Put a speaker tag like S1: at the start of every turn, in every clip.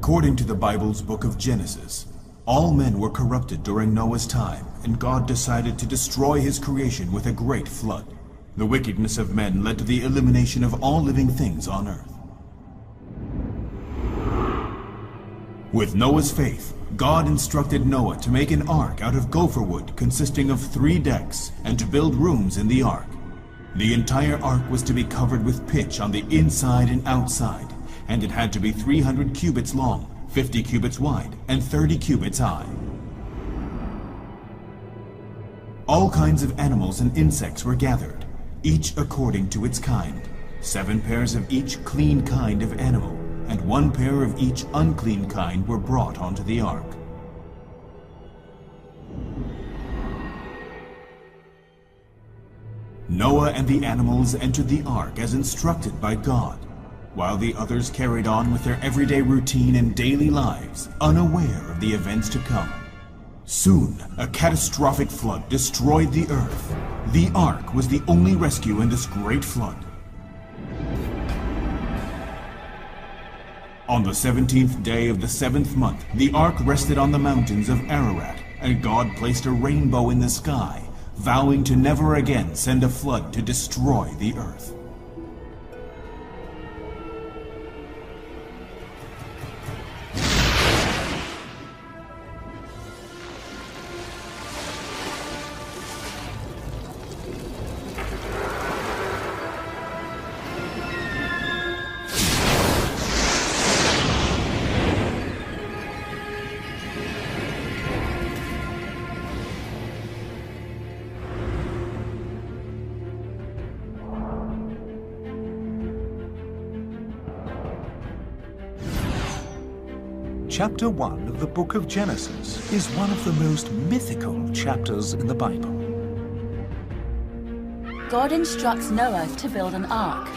S1: According to the Bible's book of Genesis, all men were corrupted during Noah's time, and God decided to destroy his creation with a great flood. The wickedness of men led to the elimination of all living things on earth. With Noah's faith, God instructed Noah to make an ark out of gopher wood consisting of 3 decks and to build rooms in the ark. The entire ark was to be covered with pitch on the inside and outside, and it had to be 300 cubits long, 50 cubits wide, and 30 cubits high. All kinds of animals and insects were gathered, each according to its kind. 7 pairs of each clean kind of animal, and 1 pair of each unclean kind were brought onto the ark. Noah and the animals entered the ark as instructed by God, while the others carried on with their everyday routine and daily lives, unaware of the events to come. Soon, a catastrophic flood destroyed the earth. The ark was the only rescue in this great flood. On the 17th day of the 7th month, the ark rested on the mountains of Ararat, and God placed a rainbow in the sky, vowing to never again send a flood to destroy the earth.
S2: Chapter 1 of the book of Genesis is one of the most mythical chapters in the Bible.
S3: God instructs Noah to build an ark.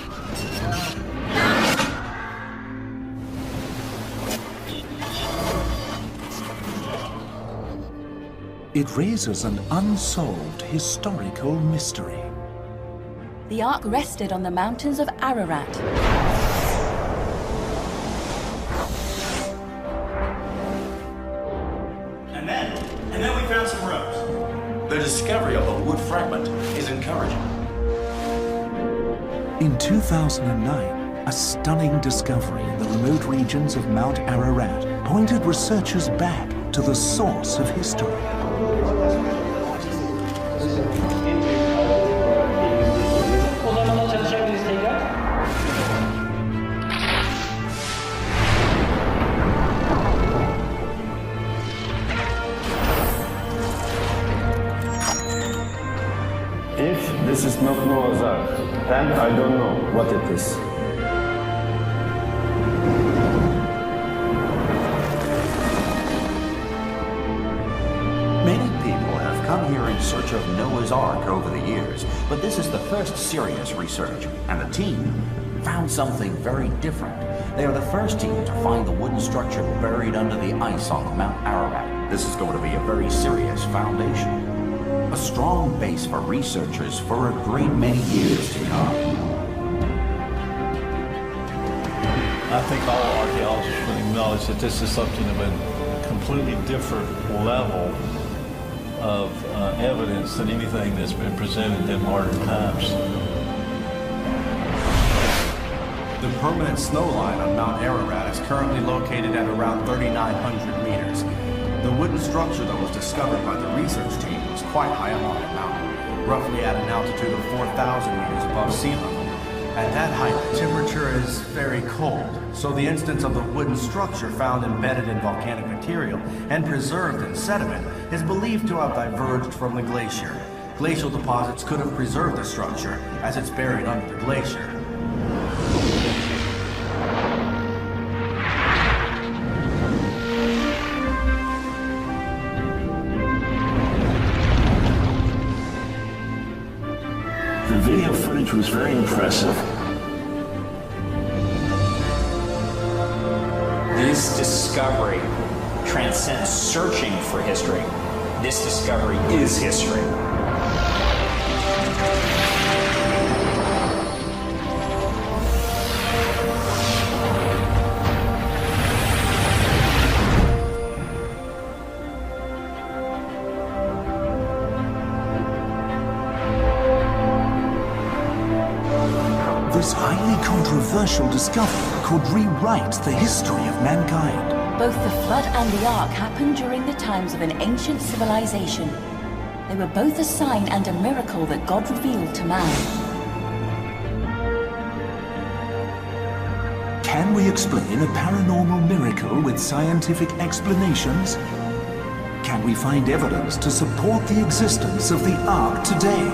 S2: It raises an unsolved historical mystery.
S3: The ark rested on the mountains of Ararat.
S4: And then we found some ropes. The discovery of a wood fragment is encouraging.
S2: In 2009, a stunning discovery in the remote regions of Mount Ararat pointed researchers back to the source of history.
S5: If this is not Noah's Ark, then I don't know what it is.
S4: Many people have come here in search of Noah's Ark over the years, but this is the first serious research, and the team found something very different. They are the first team to find the wooden structure buried under the ice on Mount Ararat. This is going to be a very serious foundation. A strong base for researchers for a great many years to come.
S6: I think all archaeologists would acknowledge that this is something of a completely different level of evidence than anything that's been presented in modern times.
S7: The permanent snow line on Mount Ararat is currently located at around 3,900 meters. The wooden structure that was discovered by the research team was quite high up on the mountain, roughly at an altitude of 4,000 meters above sea level. At that height, the temperature is very cold, so the instance of the wooden structure found embedded in volcanic material and preserved in sediment is believed to have diverged from the glacier. Glacial deposits could have preserved the structure, as it's buried under the glacier.
S5: The video footage was very impressive.
S8: This discovery transcends searching for history. This discovery is history.
S2: controversial discovery could rewrite the history of mankind.
S3: Both the flood and the ark happened during the times of an ancient civilization. They were both a sign and a miracle that God revealed to man.
S2: Can we explain a paranormal miracle with scientific explanations? Can we find evidence to support the existence of the Ark today?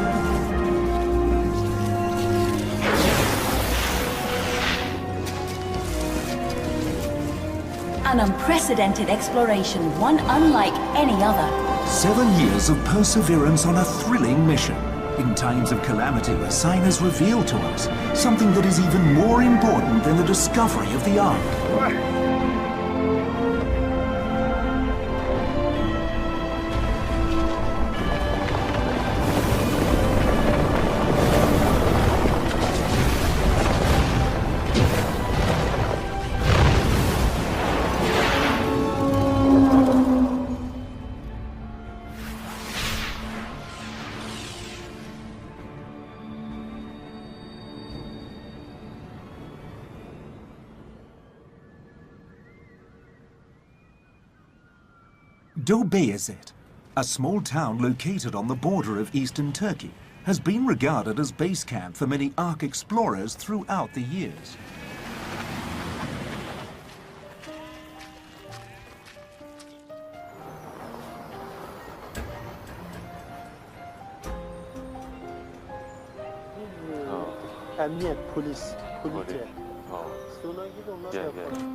S3: An unprecedented exploration, one unlike any other.
S2: 7 years of perseverance on a thrilling mission. In times of calamity, a sign is revealed to us, something that is even more important than the discovery of the Ark. Beyazıt, a small town located on the border of eastern Turkey, has been regarded as base camp for many Ark explorers throughout the years.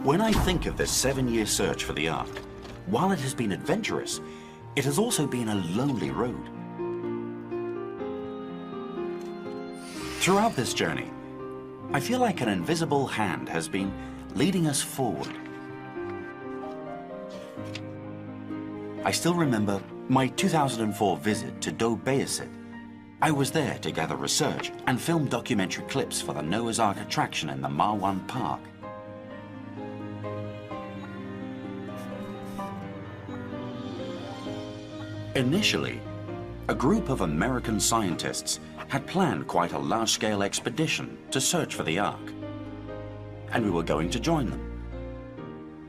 S4: When I think of this 7-year search for the Ark, while it has been adventurous, it has also been a lonely road. Throughout this journey, I feel like an invisible hand has been leading us forward. I still remember my 2004 visit to Beyazıt. I was there to gather research and film documentary clips for the Noah's Ark attraction in the Marwan Park. Initially, a group of American scientists had planned quite a large-scale expedition to search for the Ark, and we were going to join them.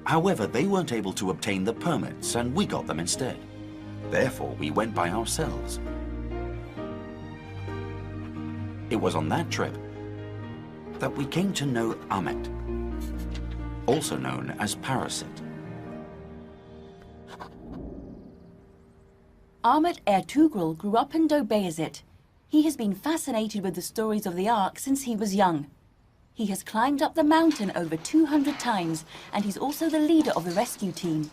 S4: However, they weren't able to obtain the permits, and we got them instead. Therefore, we went by ourselves. It was on that trip that we came to know Ahmet, also known as Parasite.
S3: Ahmet Ertuğrul grew up in Beyazıt. He has been fascinated with the stories of the Ark since he was young. He has climbed up the mountain over 200 times, and he's also the leader of the rescue team.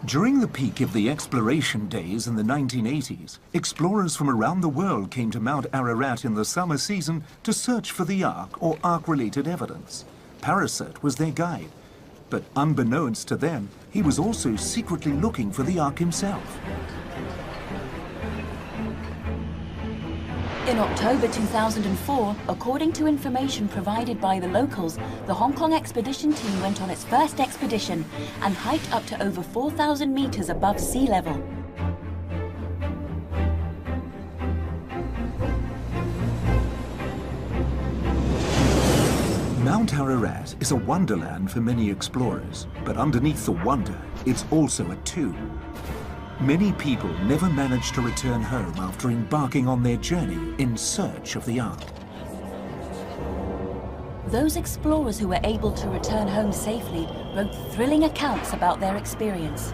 S2: During the peak of the exploration days in the 1980s, explorers from around the world came to Mount Ararat in the summer season to search for the Ark or Ark-related evidence. Parasite was their guide, but unbeknownst to them, he was also secretly looking for the Ark himself.
S3: In October 2004, according to information provided by the locals, the Hong Kong expedition team went on its first expedition and hiked up to over 4,000 meters above sea level.
S2: Mount Ararat is a wonderland for many explorers, but underneath the wonder, it's also a tomb. Many people never manage to return home after embarking on their journey in search of the Ark.
S3: Those explorers who were able to return home safely wrote thrilling accounts about their experience.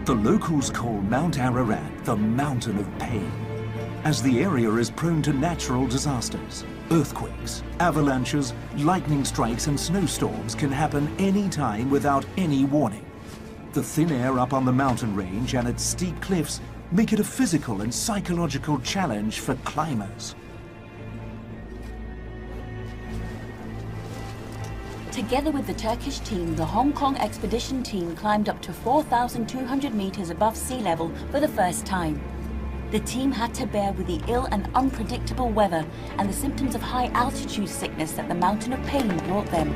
S2: The locals call Mount Ararat the Mountain of Pain, as the area is prone to natural disasters. Earthquakes, avalanches, lightning strikes and snowstorms can happen any time without any warning. The thin air up on the mountain range and its steep cliffs make it a physical and psychological challenge for climbers.
S3: Together with the Turkish team, the Hong Kong expedition team climbed up to 4,200 meters above sea level for the first time. The team had to bear with the ill and unpredictable weather and the symptoms of high altitude sickness that the Mountain of Pain brought them.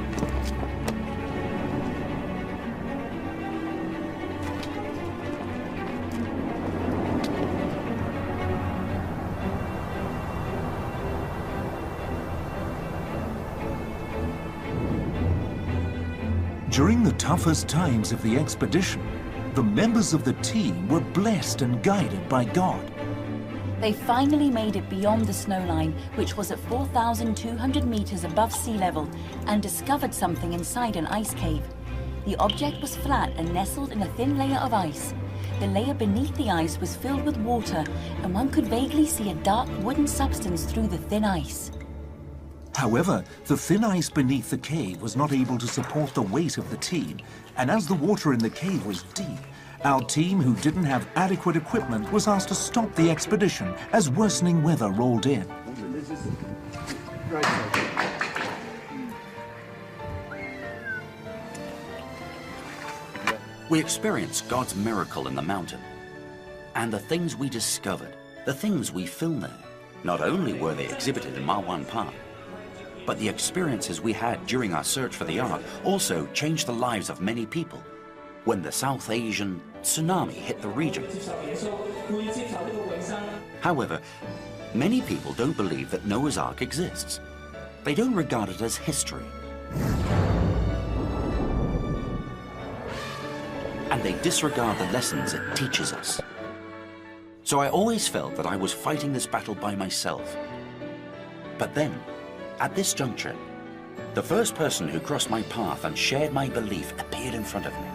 S2: During the toughest times of the expedition, the members of the team were blessed and guided by God.
S3: They finally made it beyond the snowline, which was at 4,200 meters above sea level, and discovered something inside an ice cave. The object was flat and nestled in a thin layer of ice. The layer beneath the ice was filled with water, and one could vaguely see a dark wooden substance through the thin ice.
S2: However, the thin ice beneath the cave was not able to support the weight of the team, and as the water in the cave was deep, our team, who didn't have adequate equipment, was asked to stop the expedition as worsening weather rolled in.
S4: We experienced God's miracle in the mountain. And the things we discovered, the things we filmed there, not only were they exhibited in Marwan Park, but the experiences we had during our search for the Ark also changed the lives of many people when the South Asian tsunami hit the region. However, many people don't believe that Noah's Ark exists. They don't regard it as history. And they disregard the lessons it teaches us. So I always felt that I was fighting this battle by myself. But then, at this juncture, the first person who crossed my path and shared my belief appeared in front of me.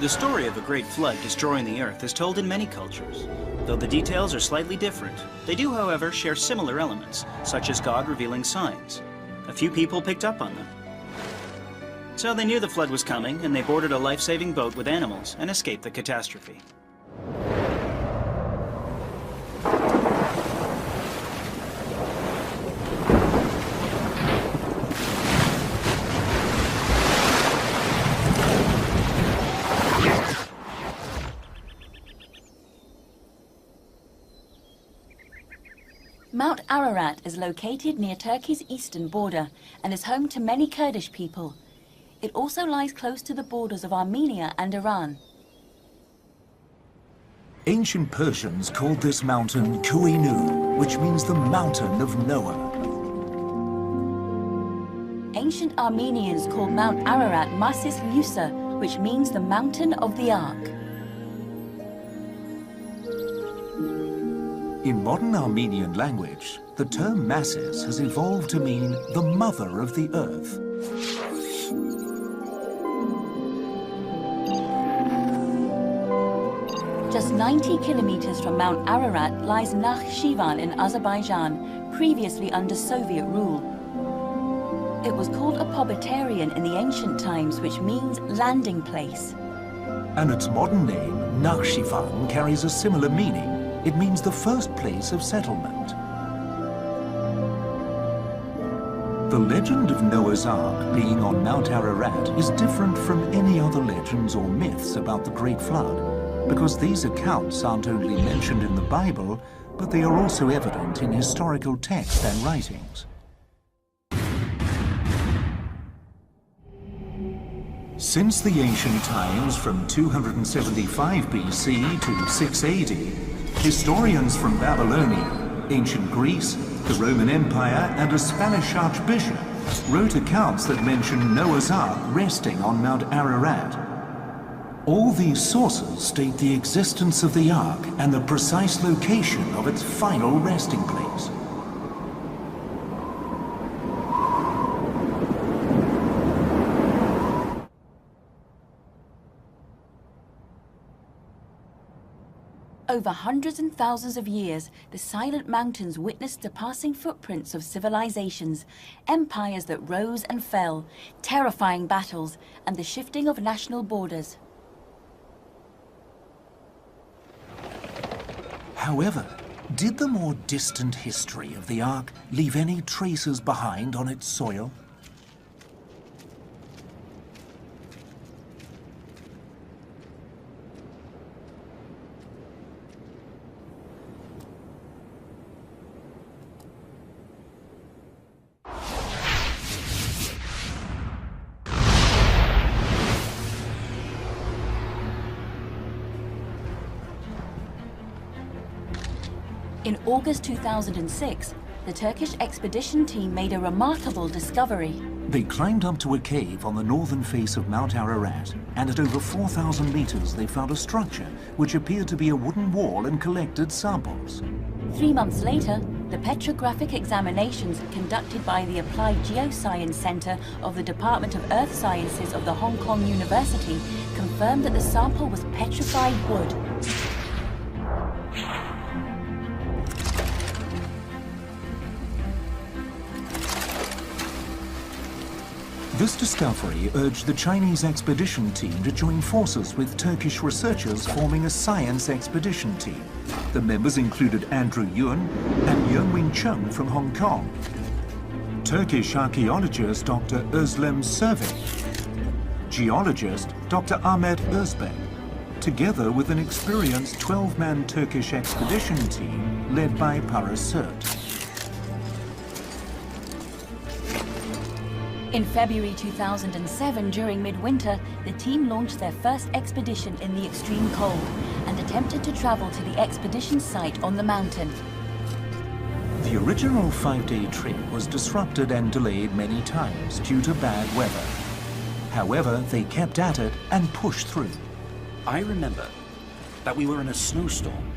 S9: The story of a great flood destroying the Earth is told in many cultures. Though the details are slightly different, they do, however, share similar elements, such as God revealing signs. A few people picked up on them. So they knew the flood was coming, and they boarded a life-saving boat with animals and escaped the catastrophe.
S3: Mount Ararat is located near Turkey's eastern border and is home to many Kurdish people. It also lies close to the borders of Armenia and Iran.
S2: Ancient Persians called this mountain Kuinu, which means the mountain of Noah.
S3: Ancient Armenians called Mount Ararat Masis Lusa, which means the mountain of the Ark.
S2: In modern Armenian language, the term Masis has evolved to mean the mother of the earth.
S3: Just 90 kilometers from Mount Ararat lies Nakhchivan in Azerbaijan, previously under Soviet rule. It was called Apobetarian in the ancient times, which means landing place.
S2: And its modern name, Nakhchivan, carries a similar meaning. It means the first place of settlement. The legend of Noah's Ark being on Mount Ararat is different from any other legends or myths about the Great Flood, because these accounts aren't only mentioned in the Bible, but they are also evident in historical text and writings. Since the ancient times from 275 BC to 6 AD, historians from Babylonia, ancient Greece, the Roman Empire, and a Spanish archbishop wrote accounts that mention Noah's Ark resting on Mount Ararat. All these sources state the existence of the Ark and the precise location of its final resting place.
S3: Over hundreds and thousands of years, the silent mountains witnessed the passing footprints of civilizations, empires that rose and fell, terrifying battles, and the shifting of national borders.
S2: However, did the more distant history of the Ark leave any traces behind on its soil?
S3: In August 2006, the Turkish expedition team made a remarkable discovery.
S2: They climbed up to a cave on the northern face of Mount Ararat, and at over 4,000 meters they found a structure which appeared to be a wooden wall and collected samples.
S3: 3 months later, the petrographic examinations conducted by the Applied Geoscience Center of the Department of Earth Sciences of the Hong Kong University confirmed that the sample was petrified wood.
S2: This discovery urged the Chinese expedition team to join forces with Turkish researchers, forming a science expedition team. The members included Andrew Yun and Yuen-Wing Chung from Hong Kong, Turkish archaeologist Dr. Özlem Servik, geologist Dr. Ahmet Özbek, together with an experienced 12-man Turkish expedition team led by Paras Sert.
S3: In February 2007, during midwinter, the team launched their first expedition in the extreme cold and attempted to travel to the expedition site on the mountain.
S2: The original 5-day trip was disrupted and delayed many times due to bad weather. However, they kept at it and pushed through.
S4: I remember that we were in a snowstorm,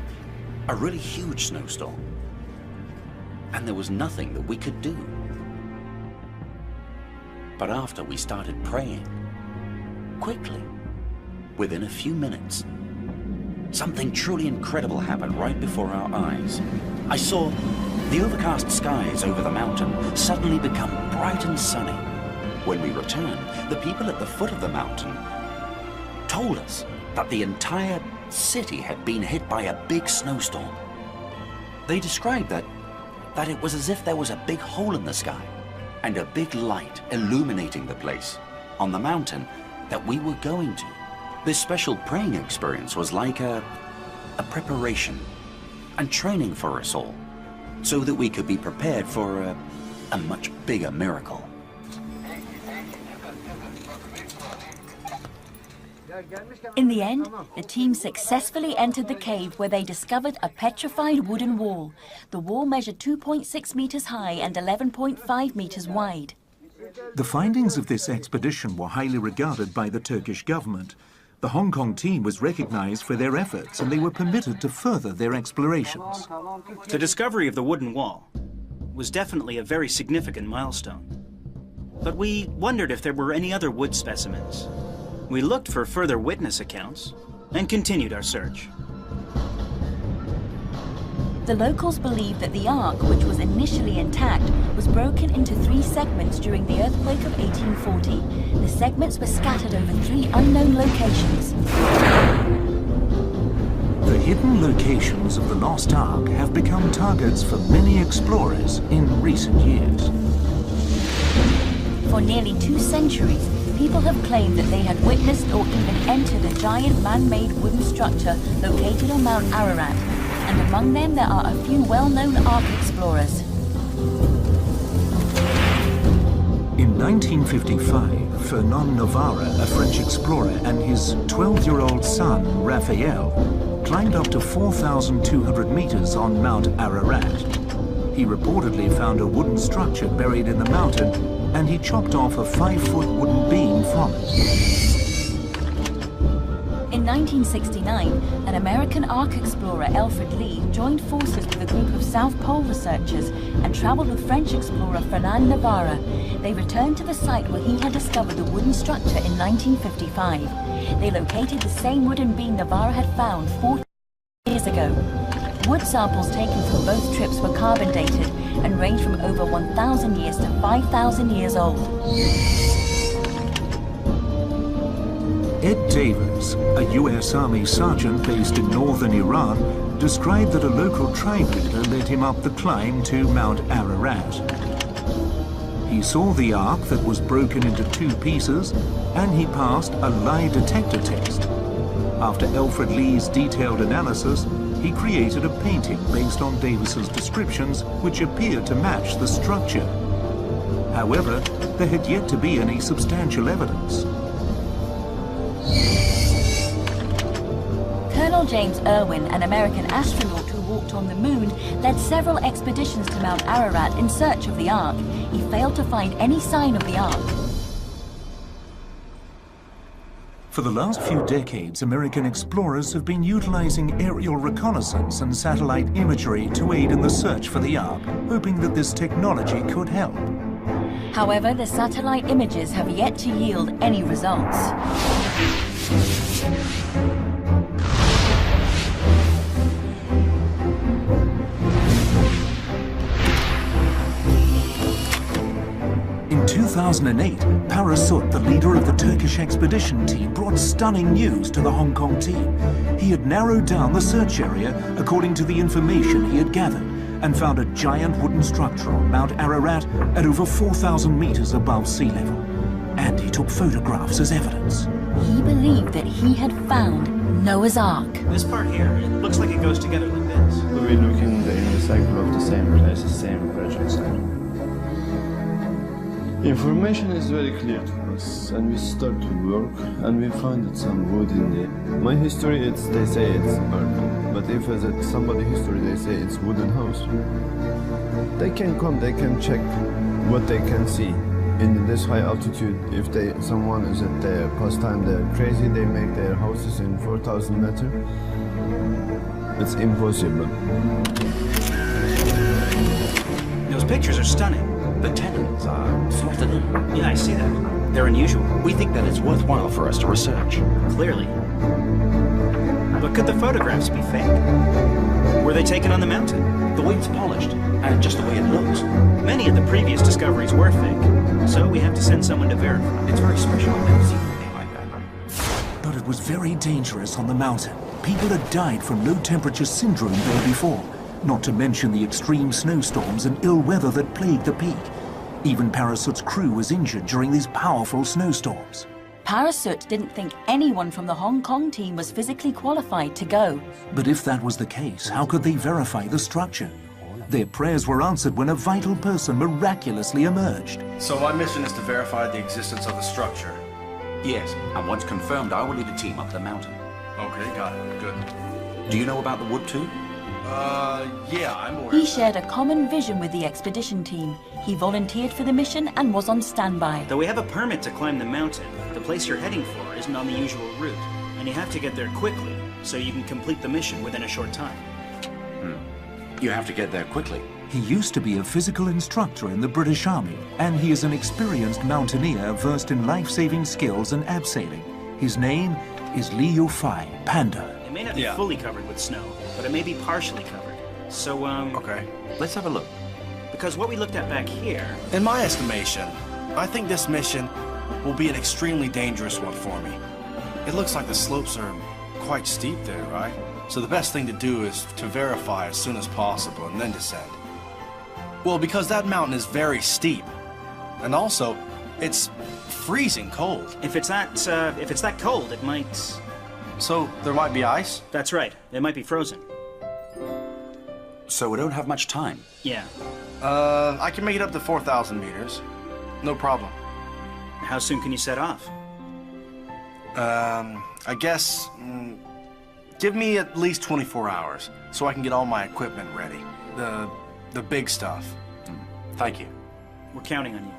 S4: a really huge snowstorm, and there was nothing that we could do. But after we started praying, quickly, within a few minutes, something truly incredible happened right before our eyes. I saw the overcast skies over the mountain suddenly become bright and sunny. When we returned, the people at the foot of the mountain told us that the entire city had been hit by a big snowstorm. They described that it was as if there was a big hole in the sky and a big light illuminating the place on the mountain that we were going to. This special praying experience was like a preparation and training for us all, so that we could be prepared for a much bigger miracle.
S3: In the end, the team successfully entered the cave where they discovered a petrified wooden wall. The wall measured 2.6 meters high and 11.5 meters wide.
S2: The findings of this expedition were highly regarded by the Turkish government. The Hong Kong team was recognized for their efforts and they were permitted to further their explorations.
S9: The discovery of the wooden wall was definitely a very significant milestone. But we wondered if there were any other wood specimens. We looked for further witness accounts and continued our search.
S3: The locals believe that the Ark, which was initially intact, was broken into 3 segments during the earthquake of 1840. The segments were scattered over 3 unknown locations.
S2: The hidden locations of the lost Ark have become targets for many explorers in recent years.
S3: For nearly 2 centuries, people have claimed that they had witnessed or even entered a giant man-made wooden structure located on Mount Ararat, and among them there are a few well-known Ark explorers.
S2: In 1955, Fernand Navarre, a French explorer, and his 12-year-old son, Raphael, climbed up to 4,200 meters on Mount Ararat. He reportedly found a wooden structure buried in the mountain, and he chopped off a 5-foot wooden beam from it.
S3: In 1969, an American Ark explorer, Alfred Lee, joined forces with a group of South Pole researchers and traveled with French explorer Fernand Navarre. They returned to the site where he had discovered the wooden structure in 1955. They located the same wooden beam Navarre had found 40 years ago. Wood samples taken from both trips were carbon dated and range from over 1,000 years to 5,000 years old.
S2: Ed Davis, a U.S. Army sergeant based in northern Iran, described that a local tribe leader led him up the climb to Mount Ararat. He saw the Ark that was broken into 2 pieces, and he passed a lie detector test. After Alfred Lee's detailed analysis, he created a painting based on Davis's descriptions, which appeared to match the structure. However, there had yet to be any substantial evidence.
S3: Colonel James Irwin, an American astronaut who walked on the moon, led several expeditions to Mount Ararat in search of the Ark. He failed to find any sign of the Ark.
S2: For the last few decades, American explorers have been utilizing aerial reconnaissance and satellite imagery to aid in the search for the Ark, hoping that this technology could help.
S3: However, the satellite images have yet to yield any results.
S2: In 2008, Parasut, the leader of the Turkish expedition team, brought stunning news to the Hong Kong team. He had narrowed down the search area according to the information he had gathered and found a giant wooden structure on Mount Ararat at over 4,000 meters above sea level. And he took photographs as evidence.
S3: He believed that he had found Noah's Ark.
S9: This part here, it looks like it goes together like this.
S5: We're looking in the cycle of the same place, the same project site. Information is very clear to us, and we start to work, and we find some wood in there. My history, they say it's Arche, but if it's somebody history, they say it's wooden house. They can come, they can check what they can see in this high altitude. If someone is at their pastime, they're crazy, they make their houses in 4,000 meters. It's impossible.
S9: Those pictures are stunning.
S4: The tenons are slotted in.
S9: Yeah, I see that. They're unusual.
S4: We think that it's worthwhile for us to research.
S9: Clearly. But could the photographs be fake? Were they taken on the mountain?
S4: The way it's polished, and just the way it looks.
S9: Many of the previous discoveries were fake, so we have to send someone to verify.
S4: It's very special. I've never seen anything like that.
S2: But it was very dangerous on the mountain. People had died from low-temperature syndrome there before, not to mention the extreme snowstorms and ill weather that plagued the peak. Even Parasut's crew was injured during these powerful snowstorms.
S3: Parasut didn't think anyone from the Hong Kong team was physically qualified to go.
S2: But if that was the case, how could they verify the structure? Their prayers were answered when a vital person miraculously emerged.
S7: So my mission is to verify the existence of the structure.
S4: Yes, and once confirmed, I will lead a team up the mountain.
S7: Okay, got it. Good.
S4: Do you know about the wood too?
S7: Yeah, I'm aware.
S3: He shared a common vision with the expedition team. He volunteered for the mission and was on standby.
S9: Though we have a permit to climb the mountain, the place you're heading for isn't on the usual route, and you have to get there quickly so you can complete the mission within a short time.
S4: You have to get there quickly.
S2: He used to be a physical instructor in the British Army, and he is an experienced mountaineer versed in life-saving skills and abseiling. His name is Li Yufei, Panda.
S9: It may not be fully covered with snow, but it may be partially covered. So,
S7: Okay.
S4: Let's have a look.
S9: because what we looked at back here...
S7: In my estimation, I think this mission will be an extremely dangerous one for me. It looks like the slopes are quite steep there, right? So the best thing to do is to verify as soon as possible and then descend. Well, because that mountain is very steep. And also, it's freezing cold.
S9: If it's that cold, it might...
S7: So there might be ice?
S9: That's right. It might be frozen.
S4: So we don't have much time.
S9: Yeah.
S7: I can make it up to 4,000 meters. No problem.
S9: How soon can you set off?
S7: I guess... give me at least 24 hours, so I can get all my equipment ready. The big stuff.
S4: Thank you.
S9: We're counting on you.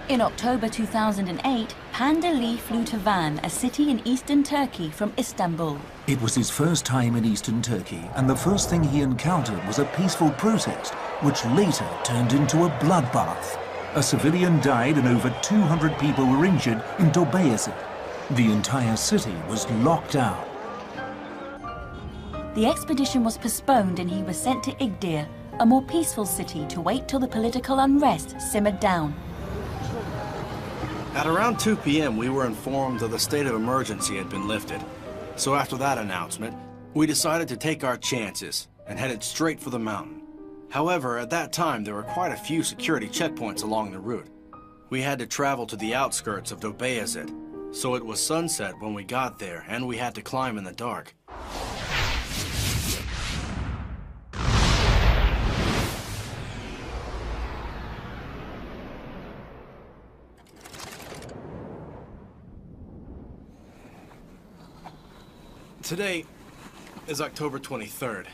S3: In October 2008, Panda Li flew to Van, a city in eastern Turkey, from Istanbul.
S2: It was his first time in eastern Turkey, and the first thing he encountered was a peaceful protest, which later turned into a bloodbath. A civilian died and over 200 people were injured in Dobeyazit. The entire city was locked down.
S3: The expedition was postponed and he was sent to Igdir, a more peaceful city, to wait till the political unrest simmered down.
S7: At around 2 p.m., we were informed that the state of emergency had been lifted. So after that announcement, we decided to take our chances and headed straight for the mountain. However, at that time, there were quite a few security checkpoints along the route. We had to travel to the outskirts of Dobeyazit, so it was sunset when we got there, and we had to climb in the dark. Today is October 23rd.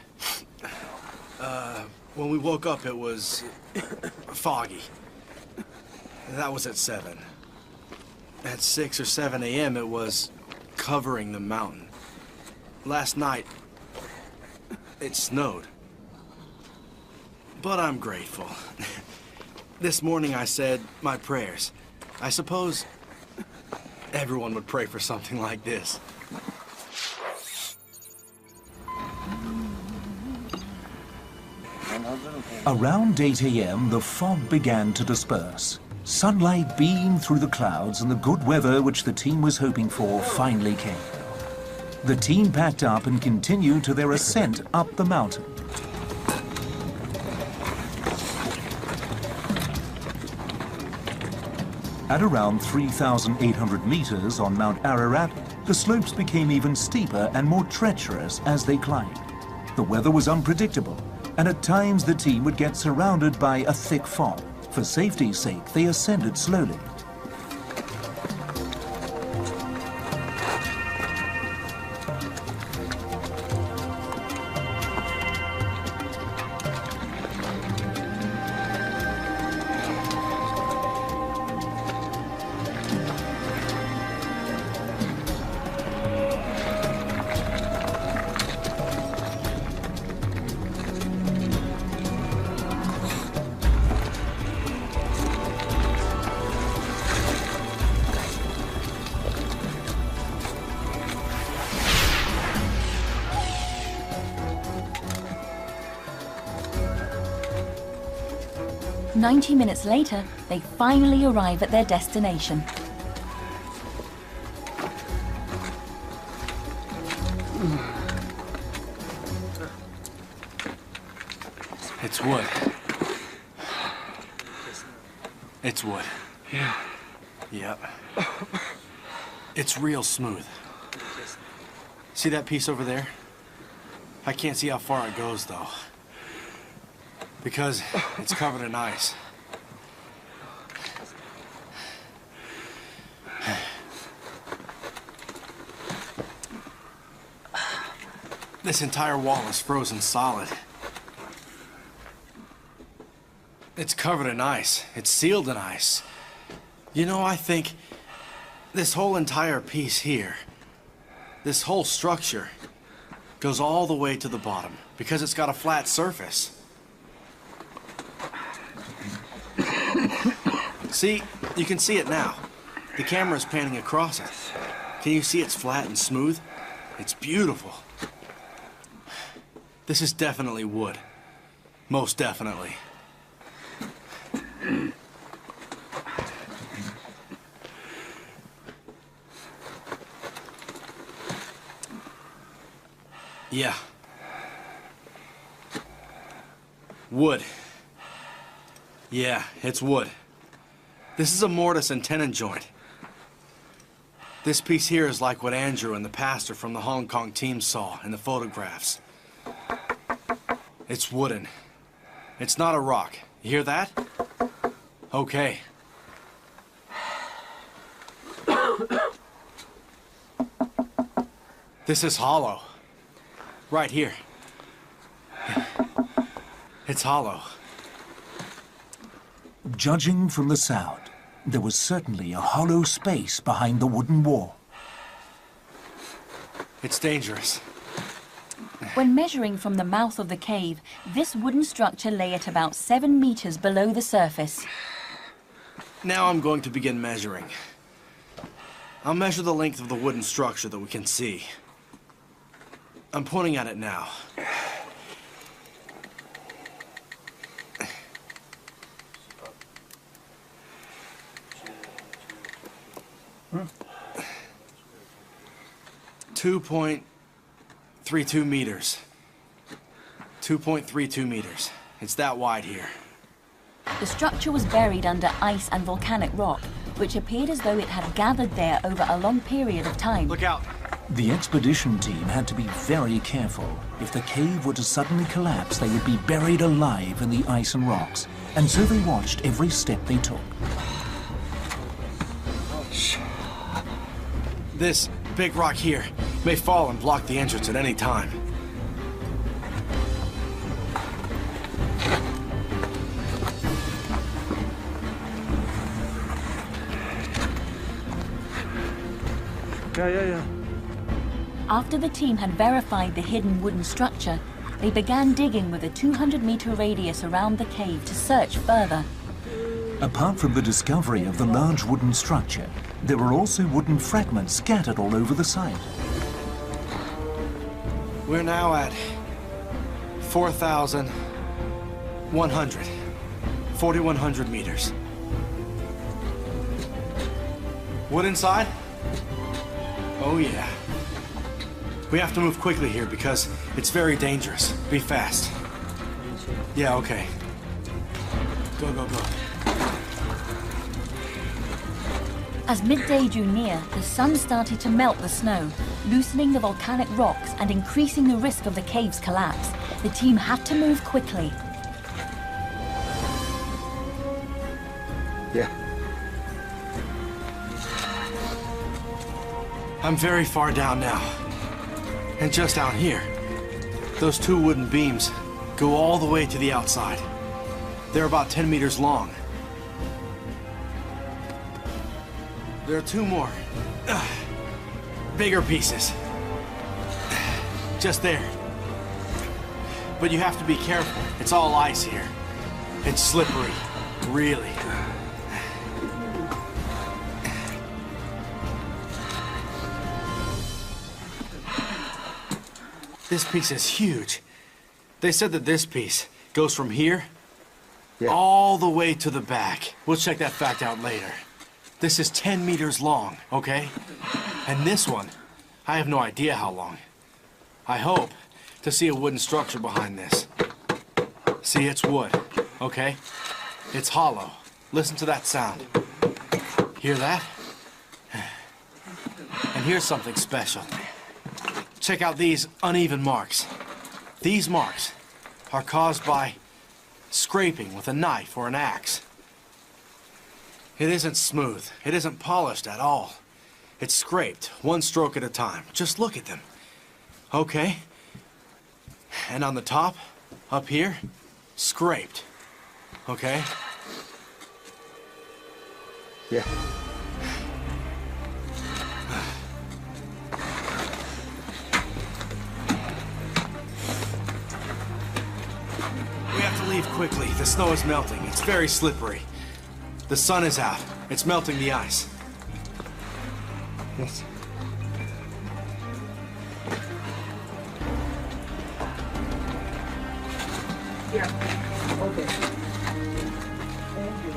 S7: When we woke up, it was foggy. That was at 7. At 6 or 7 a.m., it was covering the mountain. Last night, it snowed. But I'm grateful. This morning I said my prayers. I suppose everyone would pray for something like this.
S2: Around 8 a.m., the fog began to disperse. Sunlight beamed through the clouds, and the good weather which the team was hoping for finally came. The team packed up and continued to their ascent up the mountain. At around 3,800 meters on Mount Ararat, the slopes became even steeper and more treacherous as they climbed. The weather was unpredictable, and at times the team would get surrounded by a thick fog. For safety's sake, they ascended slowly.
S3: "90 minutes later, they finally arrive at their destination.
S7: It's wood. It's wood.
S6: Yeah.
S7: Yep. It's real smooth. See that piece over there? I can't see how far it goes, though. Because it's covered in ice. This entire wall is frozen solid. It's covered in ice. It's sealed in ice. You know, I think this whole entire piece here, this whole structure, goes all the way to the bottom because it's got a flat surface. See, you can see it now. The camera's panning across it. Can you see it's flat and smooth? It's beautiful. This is definitely wood. Most definitely. Yeah. Wood. Yeah, it's wood. This is a mortise and tenon joint. This piece here is like what Andrew and the pastor from the Hong Kong team saw in the photographs. It's wooden. It's not a rock. You hear that? Okay. This is hollow. Right here. It's hollow.
S2: Judging from the sound, there was certainly a hollow space behind the wooden wall.
S7: It's dangerous.
S3: When measuring from the mouth of the cave, this wooden structure lay at about 7 meters below the surface.
S7: Now I'm going to begin measuring. I'll measure the length of the wooden structure that we can see. I'm pointing at it now.
S6: Huh?
S7: 2.32 meters. 2.32 meters. It's that wide here.
S3: The structure was buried under ice and volcanic rock, which appeared as though it had gathered there over a long period of time.
S7: Look out!
S2: The expedition team had to be very careful. If the cave were to suddenly collapse, they would be buried alive in the ice and rocks. And so they watched every step they took.
S7: This big rock here May fall and block the entrance at any time.
S5: Yeah.
S3: After the team had verified the hidden wooden structure, they began digging with a 200-meter radius around the cave to search further.
S2: Apart from the discovery of the large wooden structure, there were also wooden fragments scattered all over the site.
S7: We're now at 4,100 meters. Wood inside? Oh yeah. We have to move quickly here because it's very dangerous. Be fast. Yeah, okay. Go.
S3: As midday drew near, the sun started to melt the snow, loosening the volcanic rocks and increasing the risk of the cave's collapse. The team had to move quickly.
S5: Yeah.
S7: I'm very far down now. And just out here, those two wooden beams go all the way to the outside. They're about 10 meters long. There are two more, bigger pieces. Just there. But you have to be careful. It's all ice here. It's slippery, really. This piece is huge. They said that this piece goes from here all the way to the back. We'll check that fact out later. This is 10 meters long, okay? And this one, I have no idea how long. I hope to see a wooden structure behind this. See, it's wood, okay? It's hollow. Listen to that sound. Hear that? And here's something special. Check out these uneven marks. These marks are caused by scraping with a knife or an axe. It isn't smooth. It isn't polished at all. It's scraped, one stroke at a time. Just look at them. Okay? And on the top, up here, scraped. Okay?
S5: Yeah.
S7: We have to leave quickly. The snow is melting. It's very slippery. The sun is out. It's melting the ice.
S5: Yes.
S10: Yeah. Okay. Thank you.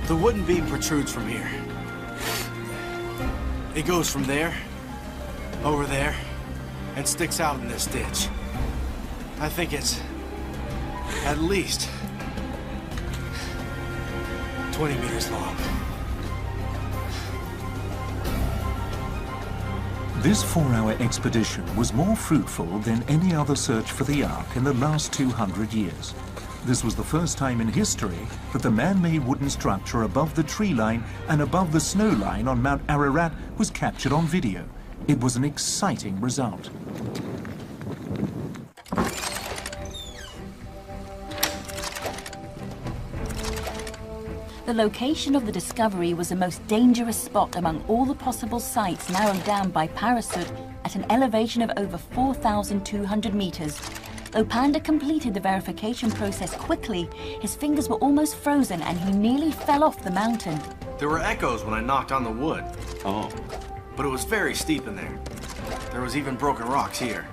S7: The wooden beam protrudes from here. It goes from there, over there, and sticks out in this ditch. I think it's at least 20 meters long.
S2: This 4-hour expedition was more fruitful than any other search for the Ark in the last 200 years. This was the first time in history that the man-made wooden structure above the tree line and above the snow line on Mount Ararat was captured on video. It was an exciting result.
S3: The location of the discovery was the most dangerous spot among all the possible sites narrowed down by Parasut at an elevation of over 4,200 meters. Though Panda completed the verification process quickly, his fingers were almost frozen and he nearly fell off the mountain.
S7: There were echoes when I knocked on the wood.
S4: Oh.
S7: But it was very steep in there. There was even broken rocks here.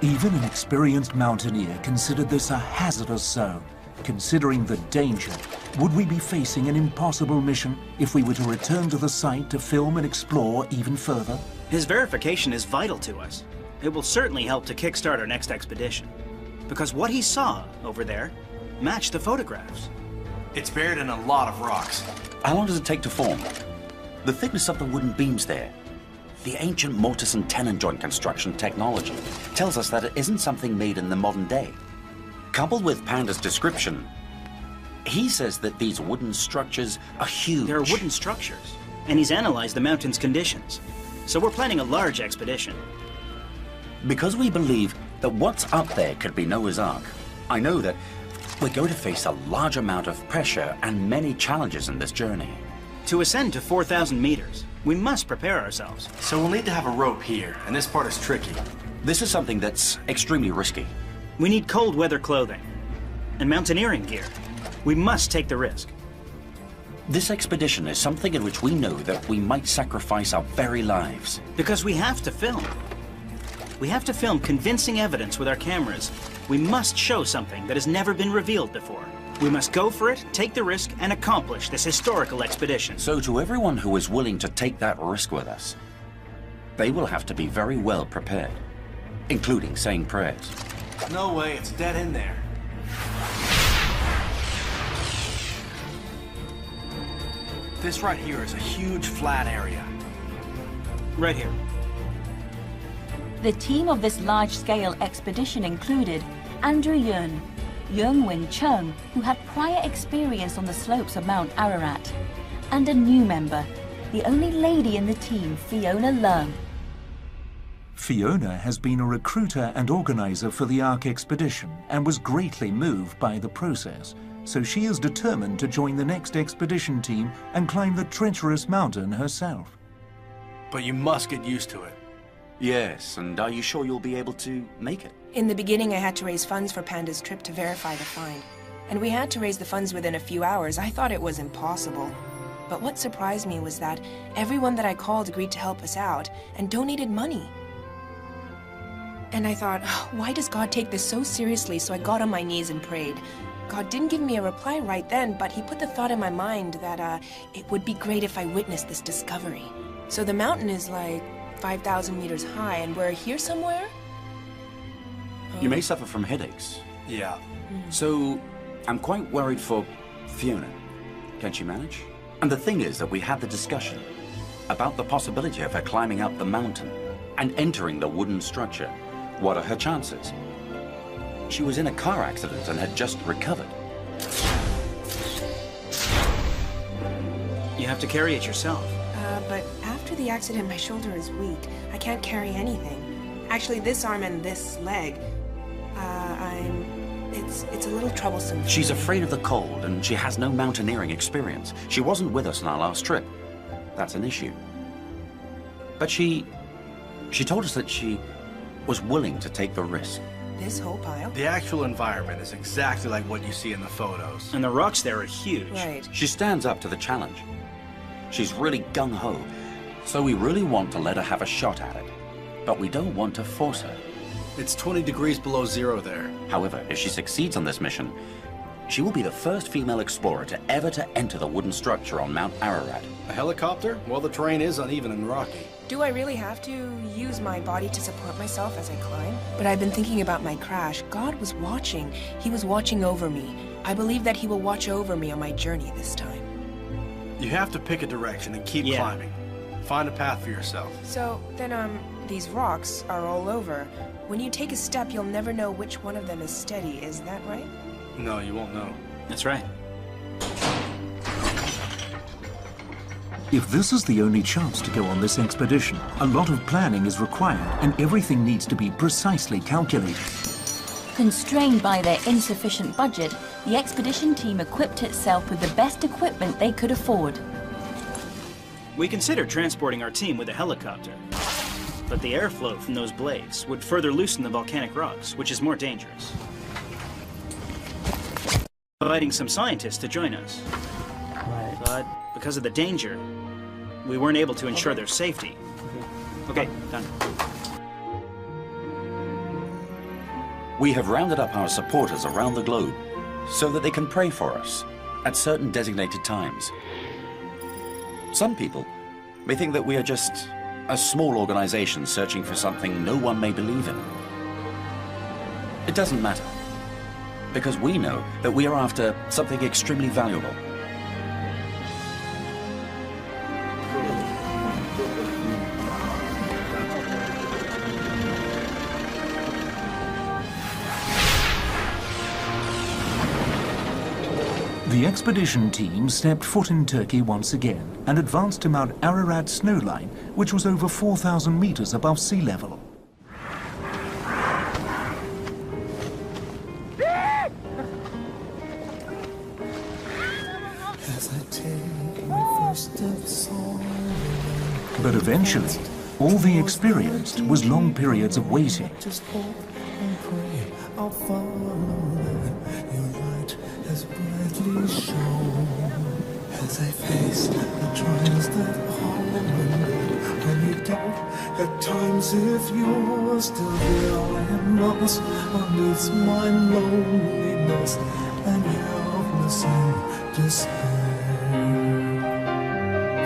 S2: Even an experienced mountaineer considered this a hazardous zone. Considering the danger, would we be facing an impossible mission if we were to return to the site to film and explore even further?
S9: His verification is vital to us. It will certainly help to kickstart our next expedition. Because what he saw over there matched the photographs.
S7: It's buried in a lot of rocks.
S4: How long does it take to form? The thickness of the wooden beams there. The ancient mortise and tenon joint construction technology tells us that it isn't something made in the modern day. Coupled with Panda's description, he says that these wooden structures are huge.
S9: There are wooden structures, and he's analyzed the mountain's conditions. So we're planning a large expedition.
S4: Because we believe that what's up there could be Noah's Ark, I know that we're going to face a large amount of pressure and many challenges in this journey.
S9: To ascend to 4,000 meters, we must prepare ourselves.
S7: So we'll need to have a rope here, and this part is tricky.
S4: This is something that's extremely risky.
S9: We need cold weather clothing and mountaineering gear. We must take the risk.
S4: This expedition is something in which we know that we might sacrifice our very lives.
S9: Because we have to film. We have to film convincing evidence with our cameras. We must show something that has never been revealed before. We must go for it, take the risk, and accomplish this historical expedition.
S4: So to everyone who is willing to take that risk with us, they will have to be very well prepared, including saying prayers.
S7: No way, it's dead in there. This right here is a huge flat area.
S9: Right here.
S3: The team of this large-scale expedition included Andrew Yun, Young-Win Chung, who had prior experience on the slopes of Mount Ararat, and a new member, the only lady in the team, Fiona Leung.
S2: Fiona has been a recruiter and organizer for the Ark expedition and was greatly moved by the process, so she is determined to join the next expedition team and climb the treacherous mountain herself.
S7: But you must get used to it.
S4: Yes, and are you sure you'll be able to make it?
S11: In the beginning, I had to raise funds for Panda's trip to verify the find. And we had to raise the funds within a few hours. I thought it was impossible. But what surprised me was that everyone that I called agreed to help us out and donated money. And I thought, why does God take this so seriously? So I got on my knees and prayed. God didn't give me a reply right then, but he put the thought in my mind that it would be great if I witnessed this discovery. So the mountain is like 5,000 meters high, and we're here somewhere?
S4: You may suffer from headaches.
S7: Yeah.
S4: So, I'm quite worried for Fiona. Can she manage? And the thing is that we had the discussion about the possibility of her climbing up the mountain and entering the wooden structure. What are her chances? She was in a car accident and had just recovered.
S9: You have to carry it yourself.
S11: But after the accident, my shoulder is weak. I can't carry anything. Actually, this arm and this leg, it's a little troublesome.
S4: She's afraid of the cold and she has no mountaineering experience. She wasn't with us on our last trip. That's an issue. But she told us that she was willing to take the risk.
S11: This whole pile?
S7: The actual environment is exactly like what you see in the photos.
S9: And the rocks there are huge.
S11: Right.
S4: She stands up to the challenge. She's really gung-ho, so we really want to let her have a shot at it. But we don't want to force her.
S7: It's 20 degrees below zero there.
S4: However, if she succeeds on this mission, she will be the first female explorer to ever enter the wooden structure on Mount Ararat.
S7: A helicopter? Well, the terrain is uneven and rocky.
S11: Do I really have to use my body to support myself as I climb? But I've been thinking about my crash. God was watching. He was watching over me. I believe that he will watch over me on my journey this time.
S7: You have to pick a direction and keep climbing. Find a path for yourself.
S11: So, then, these rocks are all over. When you take a step, you'll never know which one of them is steady. Is that right?
S7: No, you won't know.
S9: That's right.
S2: If this is the only chance to go on this expedition, a lot of planning is required and everything needs to be precisely calculated.
S3: Constrained by their insufficient budget, the expedition team equipped itself with the best equipment they could afford.
S9: We considered transporting our team with a helicopter, but the airflow from those blades would further loosen the volcanic rocks, which is more dangerous. Inviting some scientists to join us. But because of the danger, we weren't able to ensure their safety. Okay, done.
S4: We have rounded up our supporters around the globe so that they can pray for us at certain designated times. Some people may think that we are just a small organization searching for something no one may believe in. It doesn't matter, because we know that we are after something extremely valuable.
S2: The expedition team stepped foot in Turkey once again and advanced to Mount Ararat's snowline, which was over 4,000 meters above sea level. But eventually, all they experienced was long periods of waiting.
S12: Just hope and pray I'll follow that your light has brightly shone. As I face the trials that hold, I may doubt at times if you're still here. I am lost amidst my loneliness and helpless in despair.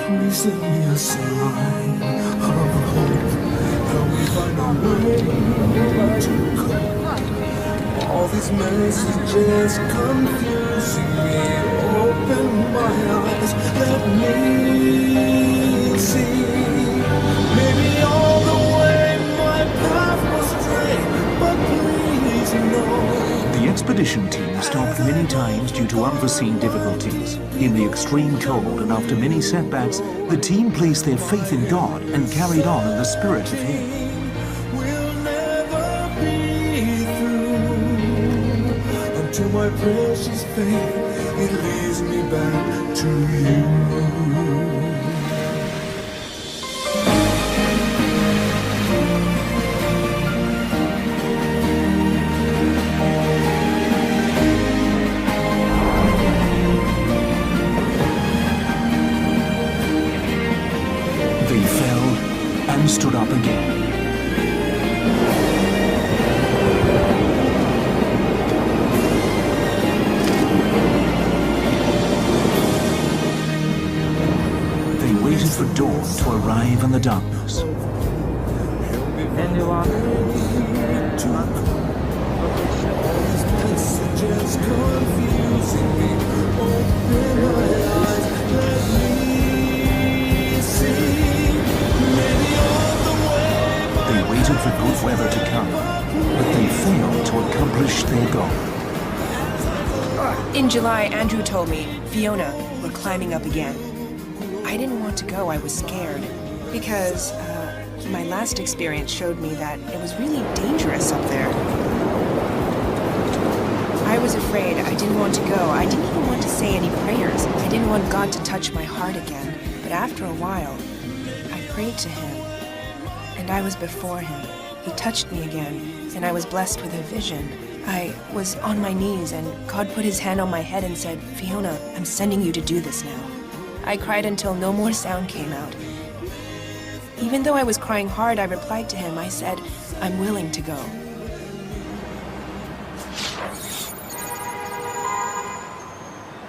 S12: Please send me a sign of hope. Help me find a way to cope. All these messages confusing me. Open my eyes, let me see. Maybe all the way my path was straight, but please know.
S2: The expedition team stopped many times due to unforeseen difficulties. In the extreme cold and after many setbacks, the team placed their faith in God and carried on in the spirit of Him.
S12: We'll never be through until my precious faith, it leads me back to you.
S2: And stood up again. They waited for dawn to arrive in the darkness. They waited for good weather to come, but they failed to accomplish their goal.
S11: In July, Andrew told me, Fiona, we're climbing up again. I didn't want to go, I was scared. Because my last experience showed me that it was really dangerous up there. I was afraid, I didn't want to go. I didn't even want to say any prayers. I didn't want God to touch my heart again. But after a while, I prayed to Him. And I was before Him. He touched me again, and I was blessed with a vision. I was on my knees, and God put His hand on my head and said, Fiona, I'm sending you to do this now. I cried until no more sound came out. Even though I was crying hard, I replied to Him. I said, I'm willing to go.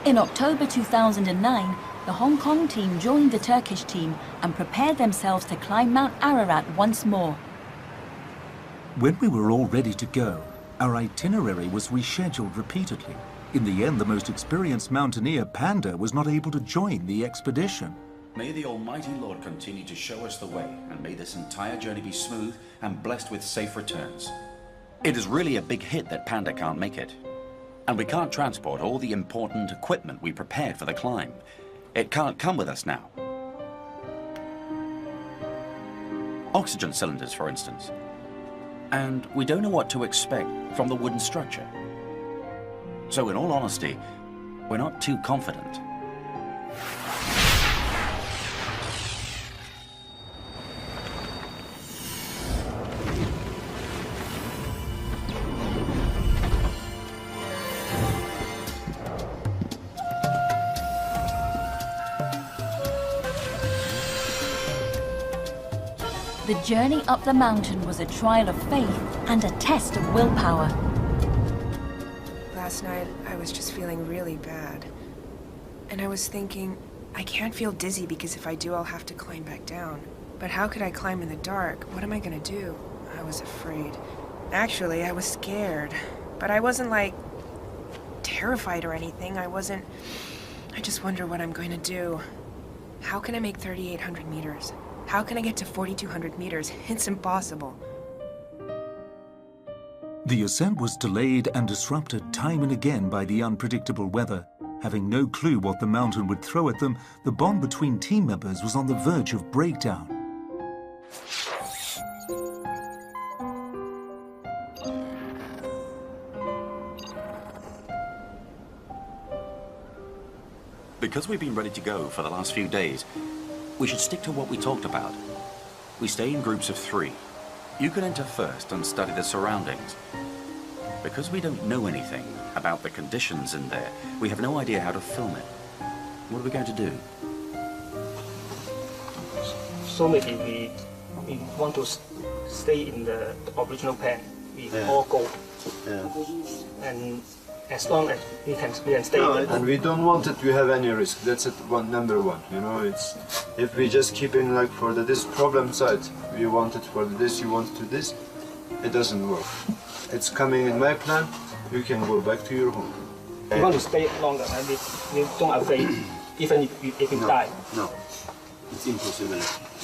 S3: In October 2009, the Hong Kong team joined the Turkish team and prepared themselves to climb Mount Ararat once more.
S2: When we were all ready to go, our itinerary was rescheduled repeatedly. In the end, the most experienced mountaineer, Panda, was not able to join the expedition.
S4: May the Almighty Lord continue to show us the way, and may this entire journey be smooth and blessed with safe returns. It is really a big hit that Panda can't make it. And we can't transport all the important equipment we prepared for the climb. It can't come with us now. Oxygen cylinders, for instance. And we don't know what to expect from the wooden structure. So in all honesty, we're not too confident.
S3: The journey up the mountain was a trial of faith and a test of willpower.
S11: Last night, I was just feeling really bad. And I was thinking, I can't feel dizzy because if I do, I'll have to climb back down. But how could I climb in the dark? What am I gonna do? I was afraid. Actually, I was scared. But I wasn't, like, terrified or anything. I just wonder what I'm going to do. How can I make 3,800 meters? How can I get to 4,200 meters? It's impossible.
S2: The ascent was delayed and disrupted time and again by the unpredictable weather. Having no clue what the mountain would throw at them, the bond between team members was on the verge of breakdown.
S4: Because we've been ready to go for the last few days, we should stick to what we talked about. We stay in groups of 3. You can enter first and study the surroundings. Because we don't know anything about the conditions in there, we have no idea how to film it. What are we going to do?
S10: So maybe we want to stay in the original plan. We all go. And as long as we can stay.
S5: And we don't want it to have any risk. That's it, number one. You know, it's if we just keep in like for this problem side, we want it for this, you want to this, it doesn't work. It's coming in my plan. You can go back to your home.
S10: We want to stay longer, and we don't afraid even if we die.
S5: No, it's impossible.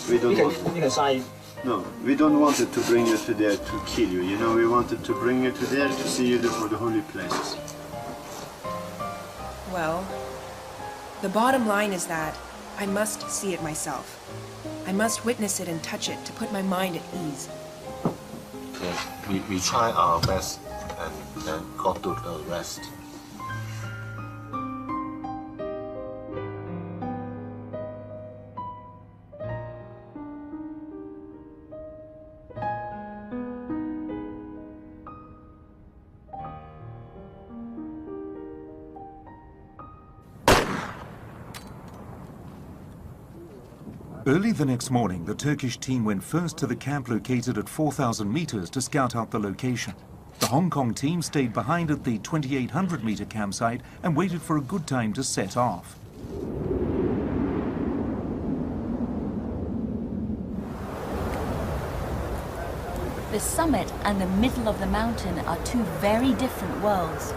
S5: We
S10: can sign.
S5: No, we don't want it to bring you to there to kill you. You know, we wanted to bring you to there to see you for the holy places.
S11: Well, the bottom line is that I must see it myself. I must witness it and touch it to put my mind at ease.
S13: We try our best and then God do the rest.
S2: Early the next morning, the Turkish team went first to the camp located at 4,000 meters to scout out the location. The Hong Kong team stayed behind at the 2,800-meter campsite and waited for a good time to set off.
S3: The summit and the middle of the mountain are 2 very different worlds.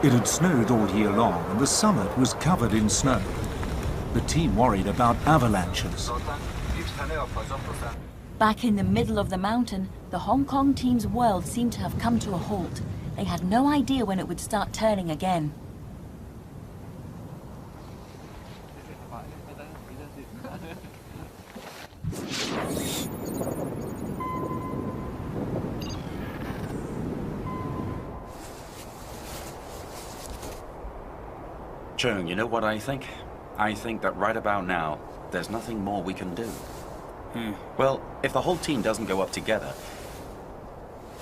S2: It had snowed all year long and the summit was covered in snow. The team worried about avalanches.
S3: Back in the middle of the mountain, the Hong Kong team's world seemed to have come to a halt. They had no idea when it would start turning again.
S4: Chung, you know what I think? I think that right about now, there's nothing more we can do. Well, if the whole team doesn't go up together,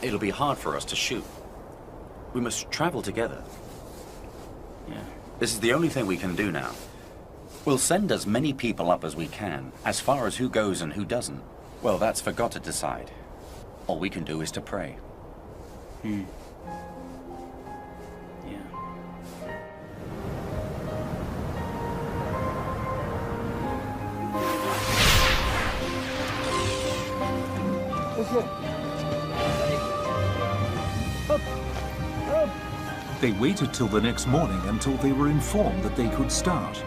S4: it'll be hard for us to shoot. We must travel together. This is the only thing we can do now. We'll send as many people up as we can. As far as who goes and who doesn't, well, that's for God to decide. All we can do is to pray.
S2: They waited till the next morning until they were informed that they could start.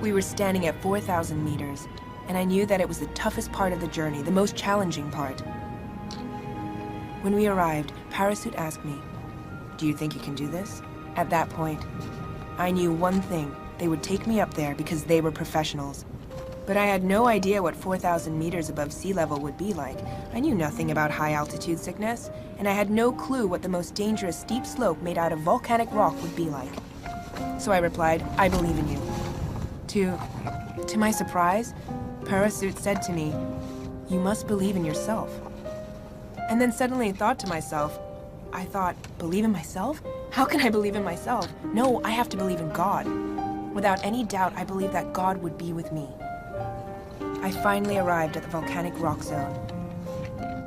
S11: We were standing at 4,000 meters, and I knew that it was the toughest part of the journey, the most challenging part. When we arrived, Parachute asked me, "Do you think you can do this?" At that point, I knew one thing. They would take me up there because they were professionals. But I had no idea what 4,000 meters above sea level would be like. I knew nothing about high-altitude sickness, and I had no clue what the most dangerous steep slope made out of volcanic rock would be like. So I replied, "I believe in you." To my surprise, Parachute said to me, "You must believe in yourself." And then suddenly I thought to myself, believe in myself? How can I believe in myself? No, I have to believe in God. Without any doubt, I believed that God would be with me. I finally arrived at the volcanic rock zone.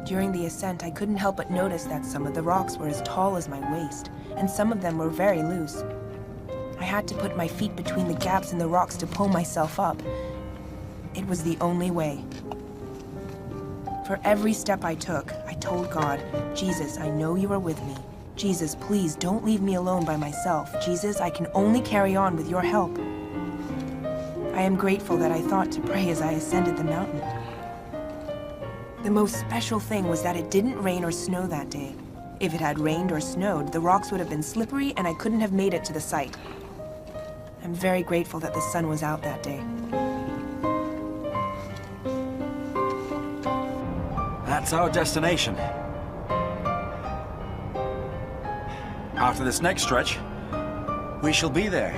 S11: During the ascent, I couldn't help but notice that some of the rocks were as tall as my waist, and some of them were very loose. I had to put my feet between the gaps in the rocks to pull myself up. It was the only way. For every step I took, I told God, "Jesus, I know you are with me. Jesus, please don't leave me alone by myself. Jesus, I can only carry on with your help." I am grateful that I thought to pray as I ascended the mountain. The most special thing was that it didn't rain or snow that day. If it had rained or snowed, the rocks would have been slippery and I couldn't have made it to the site. I'm very grateful that the sun was out that day.
S14: That's our destination. After this next stretch, we shall be there.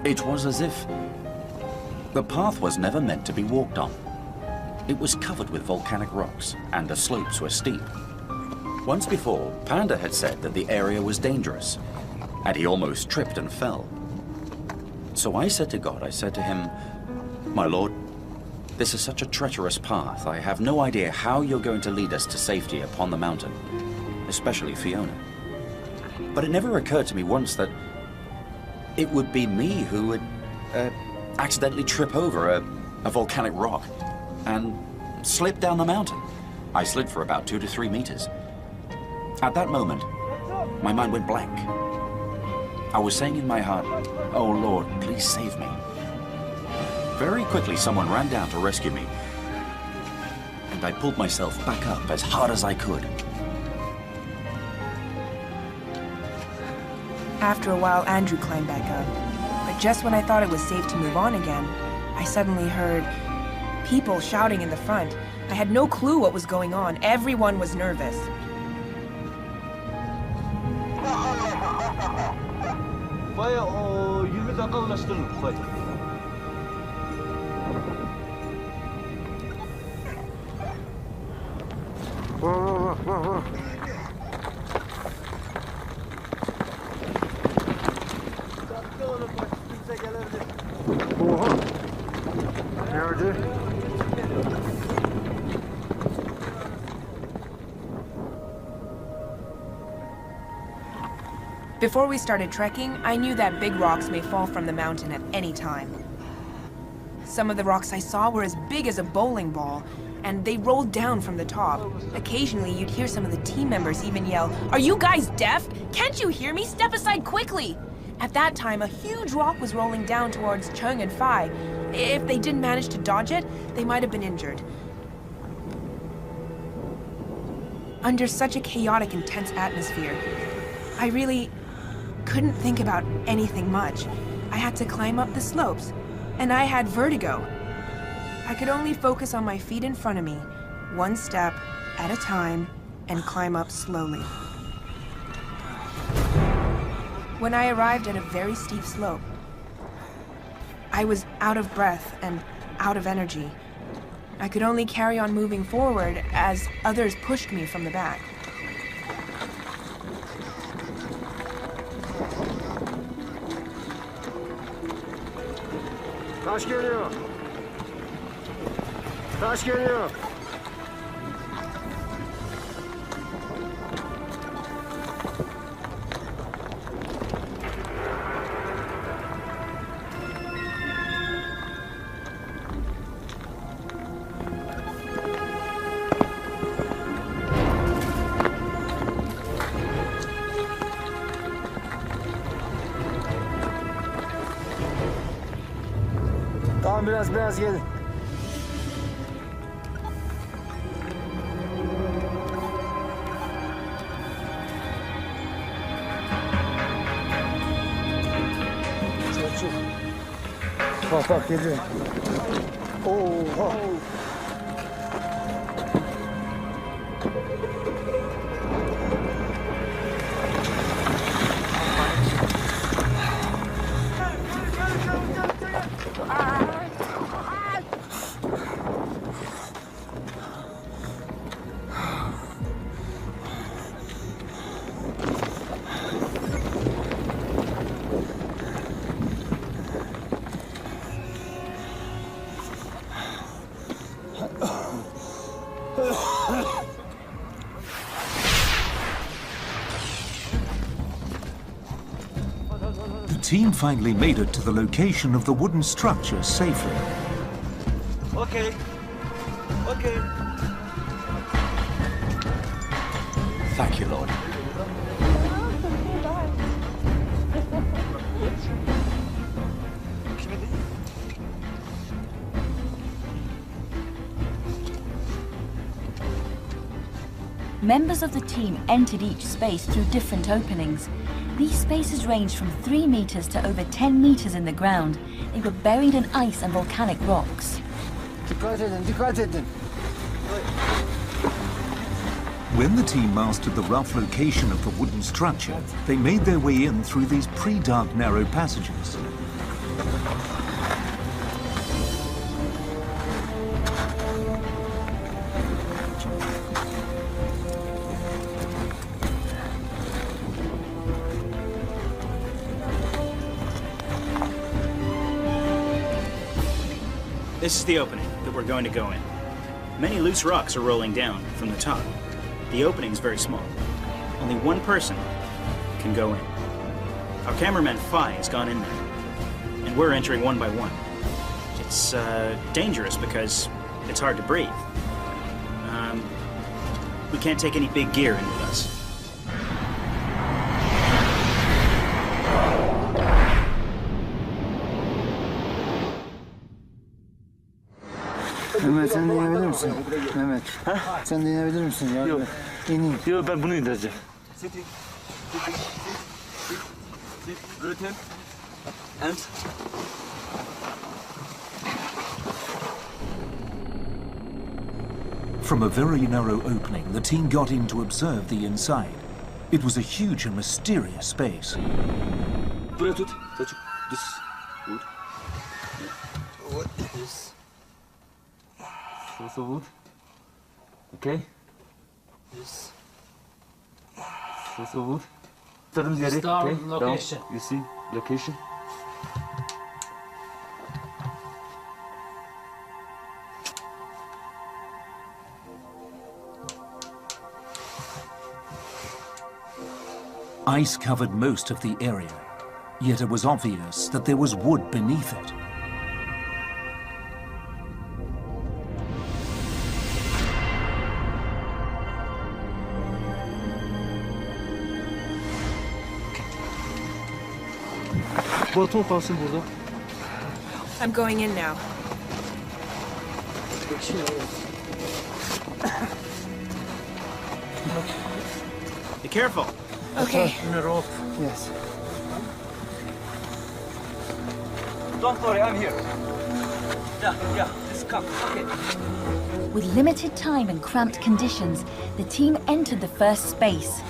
S4: It was as if the path was never meant to be walked on. It was covered with volcanic rocks, and the slopes were steep. Once before, Panda had said that the area was dangerous, and he almost tripped and fell. So I said to God, I said to him, "My Lord, this is such a treacherous path. I have no idea how you're going to lead us to safety upon the mountain, especially Fiona." But it never occurred to me once that it would be me who would accidentally trip over a volcanic rock and slip down the mountain. I slid for about 2 to 3 meters. At that moment, my mind went blank. I was saying in my heart, "Oh Lord, please save me." Very quickly, someone ran down to rescue me, and I pulled myself back up as hard as I could.
S11: After a while, Andrew climbed back up. But just when I thought it was safe to move on again, I suddenly heard people shouting in the front. I had no clue what was going on. Everyone was nervous. Before we started trekking, I knew that big rocks may fall from the mountain at any time. Some of the rocks I saw were as big as a bowling ball, and they rolled down from the top. Occasionally, you'd hear some of the team members even yell, "Are you guys deaf? Can't you hear me? Step aside quickly!" At that time, a huge rock was rolling down towards Chung and Phi. If they didn't manage to dodge it, they might have been injured. Under such a chaotic, intense atmosphere, I really couldn't think about anything much. I had to climb up the slopes, and I had vertigo. I could only focus on my feet in front of me, one step at a time, and climb up slowly. When I arrived at a very steep slope, I was out of breath and out of energy. I could only carry on moving forward as others pushed me from the back.
S15: Taş geliyor. Taş geliyor. Tamam, biraz gelin. Çok. Bak geliyor. Oha.
S2: The team finally made it to the location of the wooden structure safely.
S15: Okay. Okay.
S4: Thank you, Lord.
S3: Members of the team entered each space through different openings. These spaces ranged from 3 meters to over 10 meters in the ground. They were buried in ice and volcanic rocks.
S2: When the team mastered the rough location of the wooden structure, they made their way in through these pre-dug narrow passages.
S9: This is the opening that we're going to go in. Many loose rocks are rolling down from the top. The opening is very small. Only one person can go in. Our cameraman Phi has gone in there, and we're entering one by one. It's dangerous because it's hard to breathe. We can't take any big gear in with us.
S15: Mehmet sen de inebilir misin? Mehmet. Sen de inebilir misin? Yok. İneyim. Yok ben bunu indireceğim.
S14: Gluten. And?
S2: From a very narrow opening, the team got in to observe the inside. It was a huge and mysterious space.
S14: Buraya tut. This wood. What is? Also wood. Okay. This. Also wood. Turn the okay.
S15: Location.
S14: Down. You see location.
S2: Ice covered most of the area, yet it was obvious that there was wood beneath it.
S11: I'm going in now.
S9: Be careful.
S11: Okay.
S15: Yes. Don't worry, I'm here. Yeah, just come. Okay.
S3: With limited time and cramped conditions, the team entered the first space.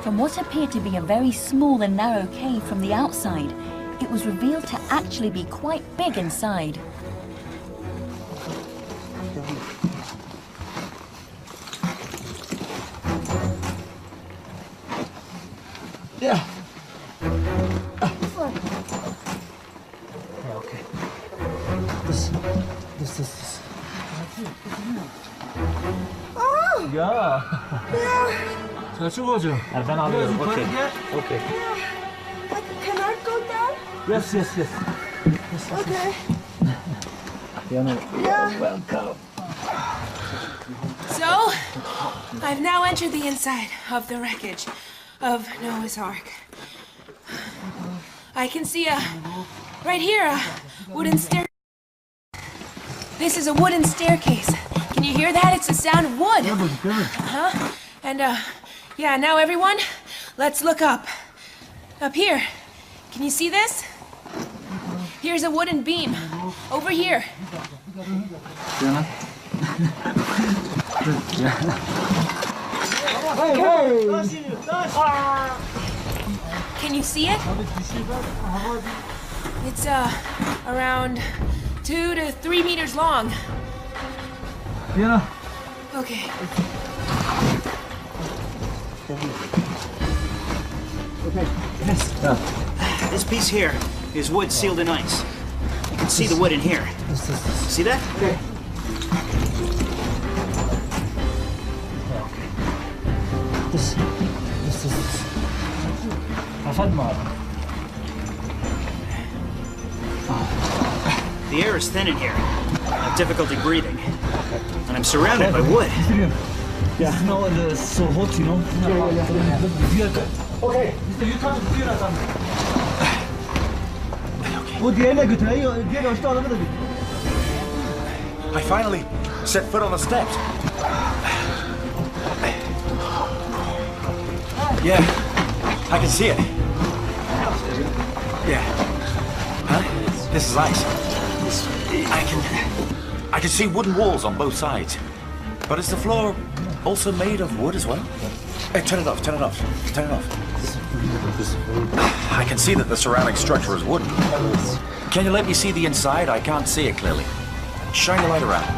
S3: From what appeared to be a very small and narrow cave from the outside, it was revealed to actually be quite big inside.
S15: Yeah. Okay. This. Yeah. 잘 찍어줘. Ben alıyorum. Okay. Okay.
S16: Can I go down?
S15: Yes.
S16: Okay.
S15: Yeah. Welcome.
S11: So, I've now entered the inside of the wreckage of Noah's Ark. I can see right here, a wooden stair. This is a wooden staircase. Can you hear that? It's the sound of wood. Uh-huh. And, yeah, now everyone, let's look up. Up here. Can you see this? Here's a wooden beam. Over here. Can you see it? It's around 2 to 3 meters long.
S15: Yeah.
S11: Okay.
S15: Okay. Yes.
S9: This piece here is wood sealed in ice. You can see the wood in here. See that?
S15: Okay. This.
S9: The air is thin in here. I have difficulty breathing. And I'm surrounded by wood.
S15: Yeah. It's now so hot, you know. Okay. You come here and
S14: I finally set foot on the steps. Yeah, I can see it. Yeah. Huh? This is ice. I can see wooden walls on both sides. But is the floor also made of wood as well? Hey, turn it off, turn it off, turn it off. I can see that the surrounding structure is wooden. Can you let me see the inside? I can't see it clearly. Shine your light around.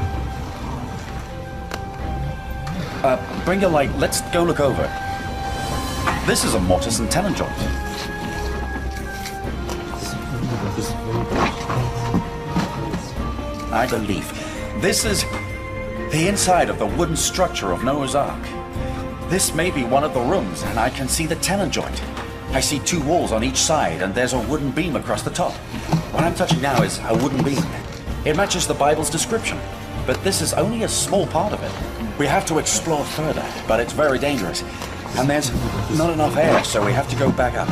S14: Bring your light. Let's go look over. This is a mortise and tenon joint. I believe this is the inside of the wooden structure of Noah's Ark. This may be one of the rooms, and I can see the tenon joint. I see two walls on each side, and there's a wooden beam across the top. What I'm touching now is a wooden beam. It matches the Bible's description, but this is only a small part of it. We have to explore further, but it's very dangerous. And there's not enough air, so we have to go back up.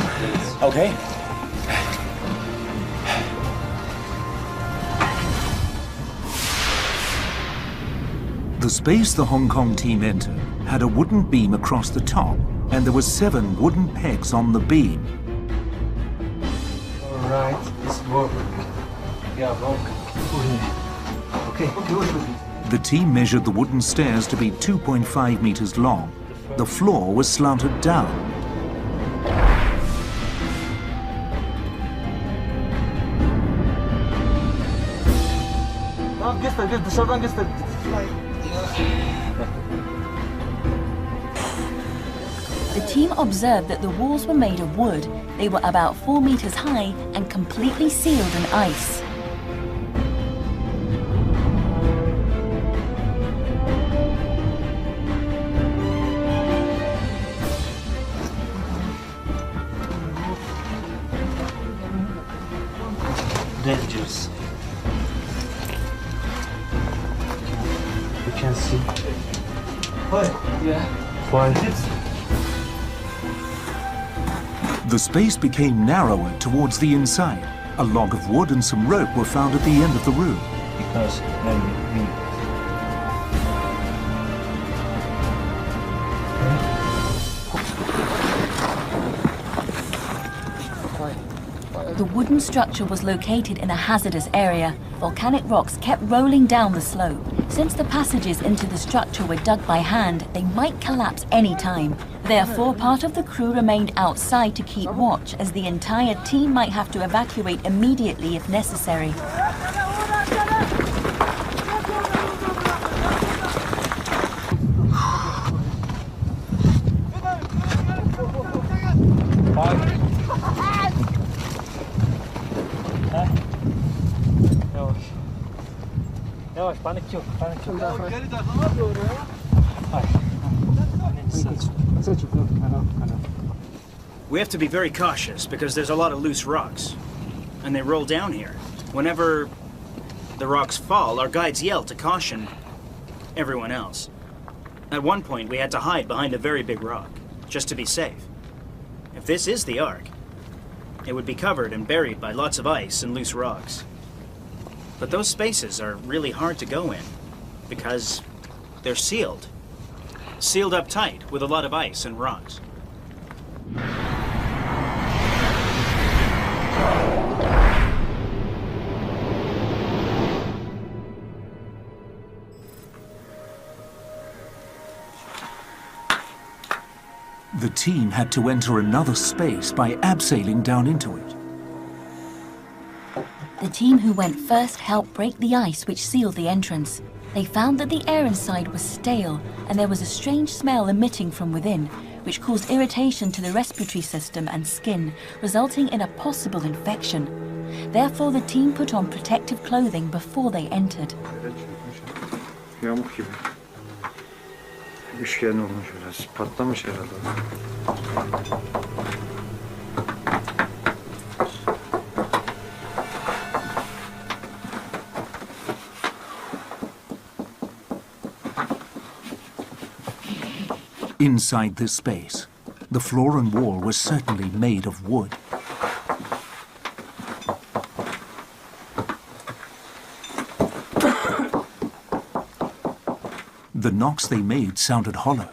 S14: Okay?
S2: The space the Hong Kong team entered had a wooden beam across the top, and there were 7 wooden pegs on the beam.
S10: All right, it's work. Yeah, work. Okay.
S2: The team measured the wooden stairs to be 2.5 meters long. The floor was slanted down.
S3: The team observed that the walls were made of wood. They were about 4 meters high and completely sealed in ice.
S10: Dangerous. You can see. Why? Yeah. Why?
S2: The space became narrower towards the inside. A log of wood and some rope were found at the end of the room.
S10: Because when we
S3: The wooden structure was located in a hazardous area. Volcanic rocks kept rolling down the slope. Since the passages into the structure were dug by hand, they might collapse any time. Therefore, part of the crew remained outside to keep watch, as the entire team might have to evacuate immediately if necessary.
S9: We have to be very cautious because there's a lot of loose rocks, and they roll down here. Whenever the rocks fall, our guides yell to caution everyone else. At one point, we had to hide behind a very big rock, just to be safe. If this is the Ark, it would be covered and buried by lots of ice and loose rocks. But those spaces are really hard to go in because they're sealed. Sealed up tight with a lot of ice and rocks.
S2: The team had to enter another space by abseiling down into it.
S3: The team who went first helped break the ice which sealed the entrance. They found that the air inside was stale, and there was a strange smell emitting from within, which caused irritation to the respiratory system and skin, resulting in a possible infection. Therefore, the team put on protective clothing before they entered.
S2: Inside this space, the floor and wall was certainly made of wood. The knocks they made sounded hollow.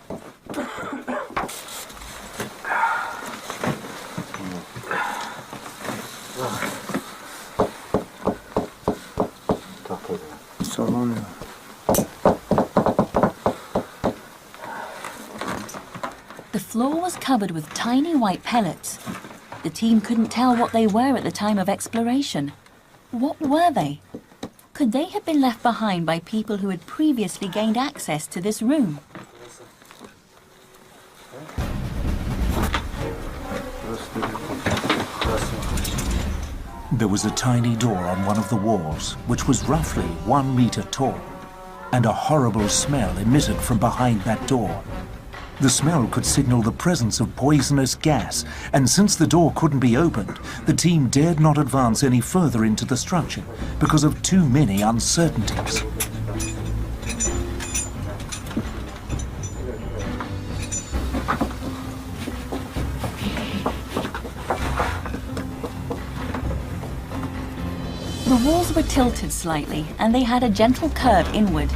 S15: sallanıyor.
S3: The floor was covered with tiny white pellets. The team couldn't tell what they were at the time of exploration. What were they? Could they have been left behind by people who had previously gained access to this room?
S2: There was a tiny door on one of the walls, which was roughly 1 meter tall, and a horrible smell emitted from behind that door. The smell could signal the presence of poisonous gas, and since the door couldn't be opened, the team dared not advance any further into the structure because of too many uncertainties.
S3: The walls were tilted slightly, and they had a gentle curve inward.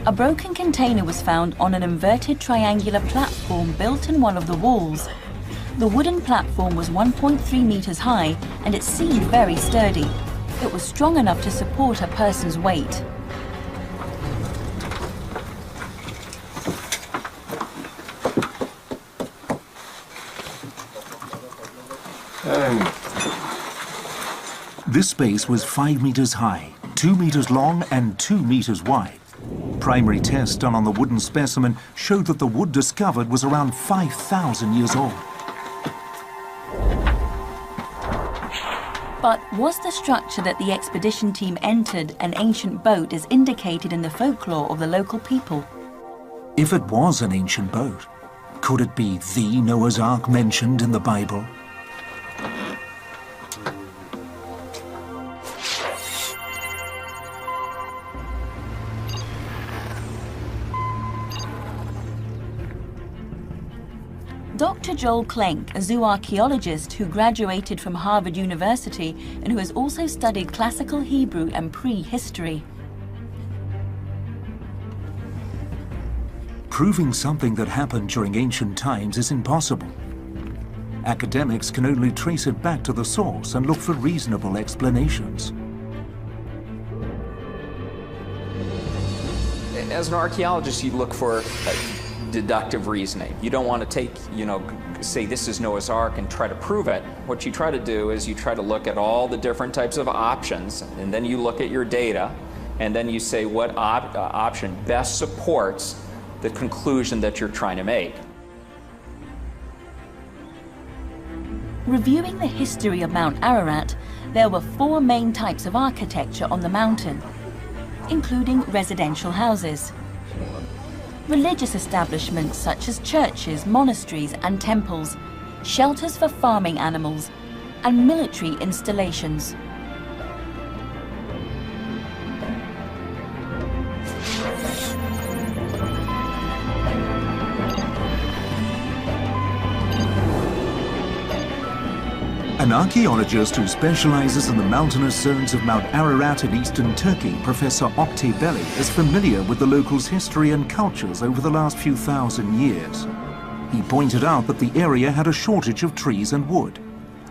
S3: A broken container was found on an inverted triangular platform built in one of the walls. The wooden platform was 1.3 meters high, and it seemed very sturdy. It was strong enough to support a person's weight.
S2: This space was 5 meters high, 2 meters long, and 2 meters wide. Primary tests done on the wooden specimen showed that the wood discovered was around 5,000 years old.
S3: But was the structure that the expedition team entered an ancient boat as indicated in the folklore of the local people?
S2: If it was an ancient boat, could it be the Noah's Ark mentioned in the Bible?
S3: Dr. Joel Klenk, a zooarchaeologist who graduated from Harvard University and who has also studied classical Hebrew and prehistory.
S2: Proving something that happened during ancient times is impossible. Academics can only trace it back to the source and look for reasonable explanations.
S8: As an archaeologist, you look for deductive reasoning. You don't want to take, say this is Noah's Ark and try to prove it. What you try to do is you try to look at all the different types of options, and then you look at your data, and then you say what option best supports the conclusion that you're trying to make.
S3: Reviewing the history of Mount Ararat, there were 4 main types of architecture on the mountain, including residential houses, religious establishments such as churches, monasteries and temples, shelters for farming animals, and military installations.
S2: An archaeologist who specializes in the mountainous zones of Mount Ararat in eastern Turkey, Professor Oktay Belli, is familiar with the locals' history and cultures over the last few thousand years. He pointed out that the area had a shortage of trees and wood.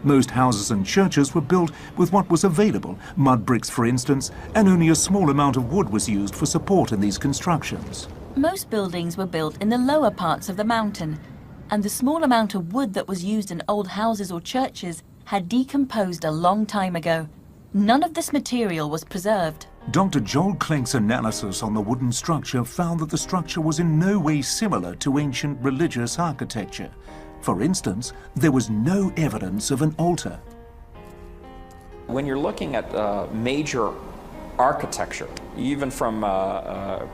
S2: Most houses and churches were built with what was available, mud bricks for instance, and only a small amount of wood was used for support in these constructions.
S3: Most buildings were built in the lower parts of the mountain, and the small amount of wood that was used in old houses or churches had decomposed a long time ago. None of this material was preserved.
S2: Dr. Joel Klenk's analysis on the wooden structure found that the structure was in no way similar to ancient religious architecture. For instance, there was no evidence of an altar.
S8: When you're looking at major architecture, even from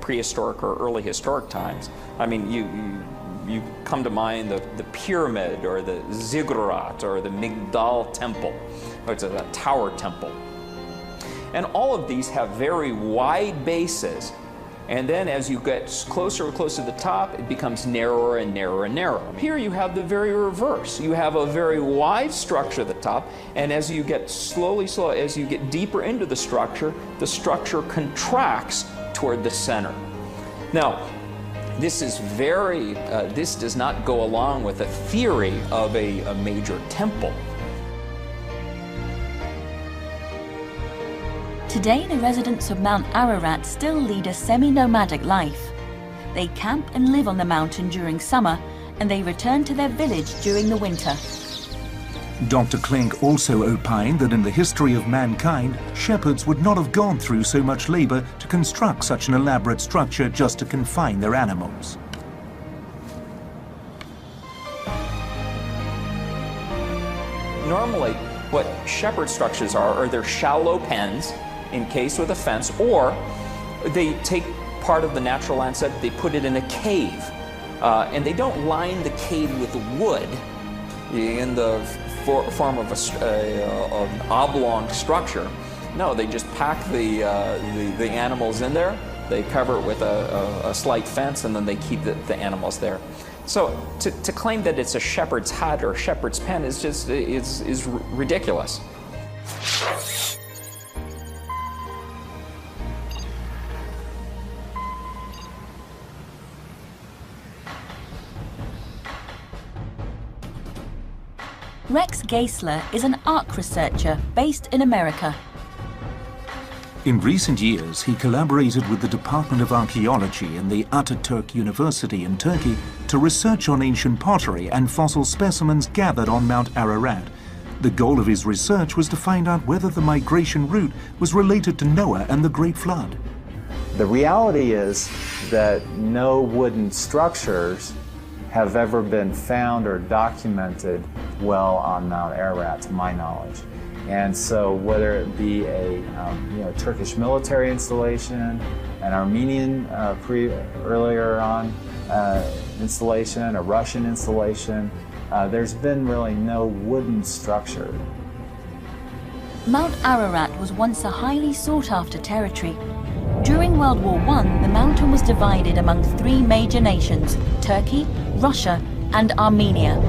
S8: prehistoric or early historic times, I mean, you come to mind the pyramid or the ziggurat or the Migdal temple, which is a tower temple. And all of these have very wide bases, and then as you get closer and closer to the top, it becomes narrower and narrower and narrower. Here you have the very reverse. You have a very wide structure at the top, and as you get as you get deeper into the structure contracts toward the center. Now, this is this does not go along with a theory of a major temple.
S3: Today, the residents of Mount Ararat still lead a semi-nomadic life. They camp and live on the mountain during summer, and they return to their village during the winter.
S2: Dr. Klink also opined that in the history of mankind, shepherds would not have gone through so much labor to construct such an elaborate structure just to confine their animals.
S8: Normally, what shepherd structures are they're shallow pens encased with a fence, or they take part of the natural landscape, they put it in a cave. And they don't line the cave with wood in the form of an oblong structure. No, they just pack the animals in there, they cover it with a slight fence, and then they keep the animals there. So to claim that it's a shepherd's hut or a shepherd's pen is just is ridiculous.
S3: Rex Geisler is an Ark researcher based in America.
S2: In recent years, he collaborated with the Department of Archaeology and the Ataturk University in Turkey to research on ancient pottery and fossil specimens gathered on Mount Ararat. The goal of his research was to find out whether the migration route was related to Noah and the Great Flood.
S17: The reality is that no wooden structures have ever been found or documented well on Mount Ararat, to my knowledge. And so whether it be a Turkish military installation, an Armenian earlier on installation, a Russian installation, there's been really no wooden structure.
S3: Mount Ararat was once a highly sought-after territory. During World War I, the mountain was divided among three major nations: Turkey, Russia, and Armenia.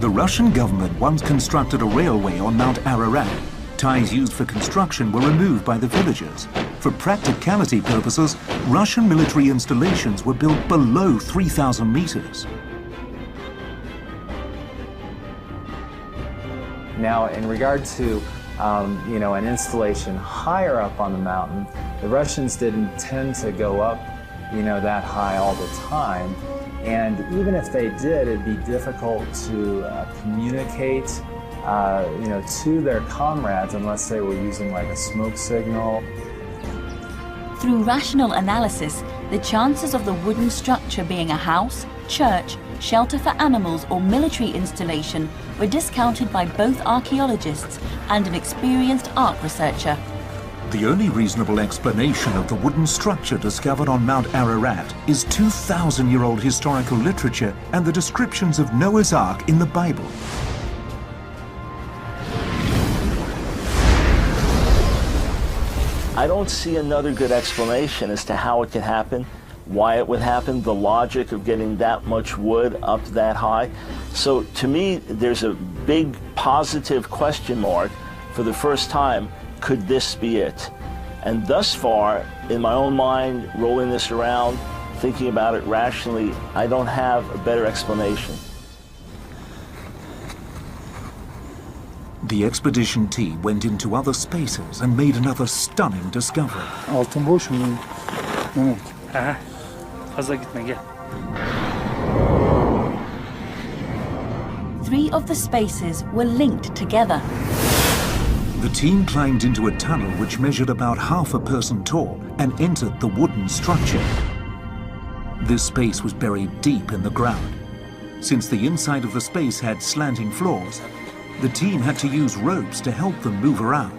S2: The Russian government once constructed a railway on Mount Ararat. Ties used for construction were removed by the villagers. For practicality purposes, Russian military installations were built below 3,000 meters.
S17: Now, in regard to an installation higher up on the mountain, the Russians didn't tend to go up, that high all the time. And even if they did, it'd be difficult to communicate, to their comrades unless they were using like a smoke signal.
S3: Through rational analysis, the chances of the wooden structure being a house, church, shelter for animals, or military installation were discounted by both archaeologists and an experienced Ark researcher.
S2: The only reasonable explanation of the wooden structure discovered on Mount Ararat is 2,000-year-old historical literature and the descriptions of Noah's Ark in the Bible.
S18: I don't see another good explanation as to how it could happen, why it would happen, the logic of getting that much wood up that high. So to me, there's a big positive question mark for the first time. Could this be it? And thus far, in my own mind, rolling this around, thinking about it rationally, I don't have a better explanation.
S2: The expedition team went into other spaces and made another stunning discovery.
S15: Altın boş mu? Mehmet. Fazla gitme gel.
S3: 3 of the spaces were linked together.
S2: The team climbed into a tunnel which measured about half a person tall and entered the wooden structure. This space was buried deep in the ground. Since the inside of the space had slanting floors, the team had to use ropes to help them move around.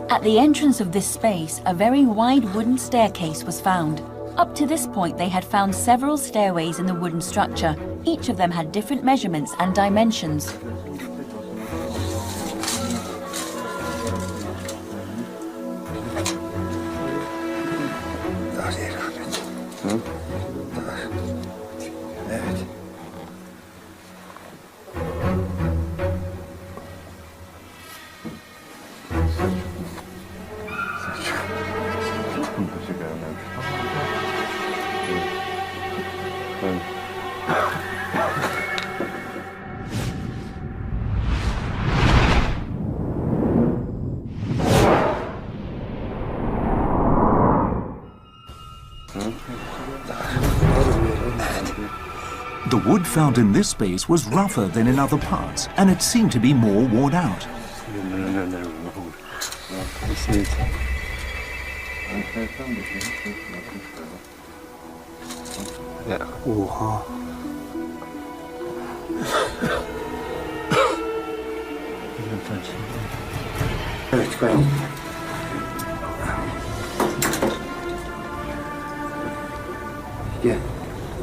S3: At the entrance of this space, a very wide wooden staircase was found. Up to this point, they had found several stairways in the wooden structure. Each of them had different measurements and dimensions.
S2: The wood found in this space was rougher than in other parts, and it seemed to be more worn out.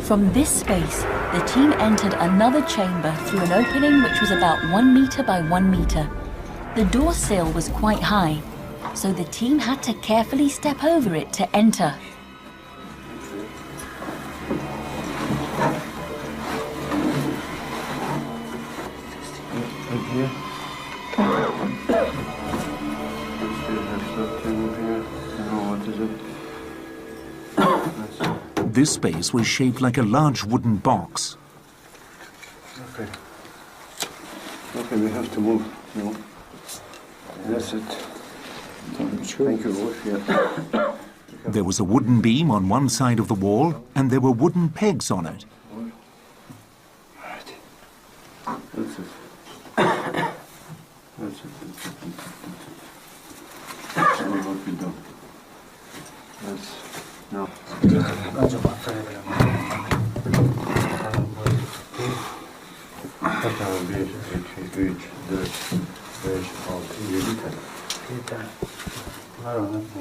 S3: From this space, the team entered another chamber through an opening which was about 1 meter by 1 meter. The door sill was quite high, so the team had to carefully step over it to enter.
S2: This space was shaped like a large wooden box.
S5: Okay. Okay, we have to move. No. That's it. Thank you. Yeah.
S2: There was a wooden beam on one side of the wall, and there were wooden pegs on it.
S5: That's it. That's it. That's what we do. That's no.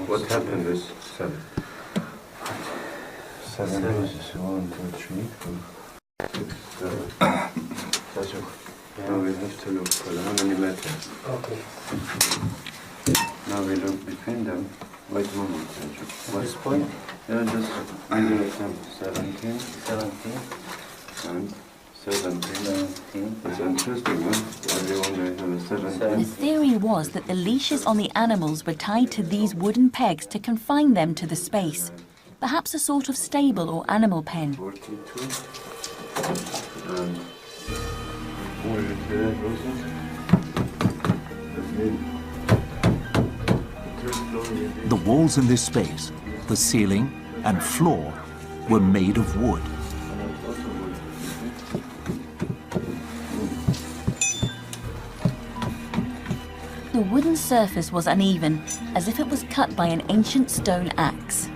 S5: What happened is 7. 7 is 1, 2, 3, 4, 6, 7. Now we have to look for how many meters. Okay. Now we look between them. Wait a moment. What's the point? Yeah, just middle of them. 17. 17. And 17. It's interesting, huh? Everyone they have a 17.
S3: The theory was that the leashes on the animals were tied to these wooden pegs to confine them to the space. Perhaps a sort of stable or animal pen.
S5: 42.
S2: The walls in this space, the ceiling and floor, were made of wood.
S3: The wooden surface was uneven, as if it was cut by an ancient stone axe.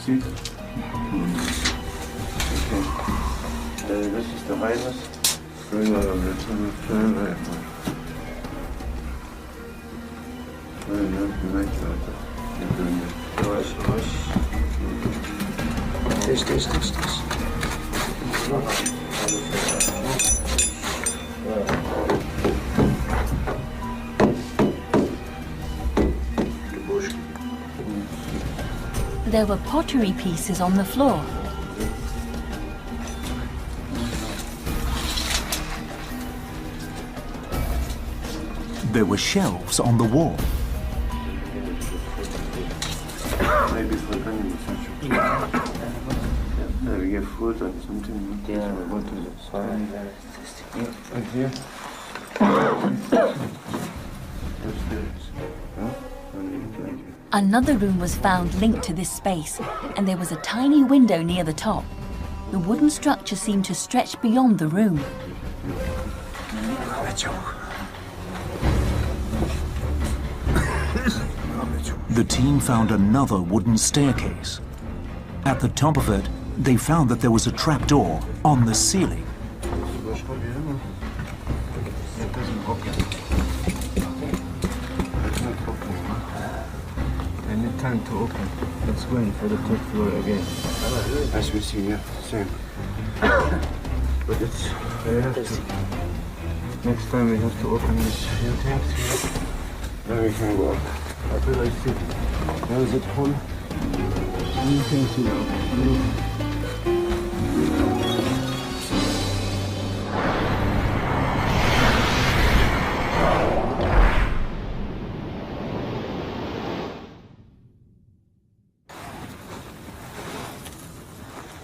S5: See? Okay. This is the highest. Bring out of it. This.
S3: There were pottery pieces on the floor.
S2: There were shelves on the wall.
S5: Maybe for animals. We get food and something. Yeah. What is it? Sorry. And here.
S3: Another room was found linked to this space, and there was a tiny window near the top. The wooden structure seemed to stretch beyond the room.
S2: The team found another wooden staircase. At the top of it, they found that there was a trapdoor on the ceiling.
S5: I need time to open. Let's go in for the third floor again. As we see, yeah, same. But it's very have to. Next time we have to open these few things here. Then we can go up. I feel like see. There is it hole. You can see now.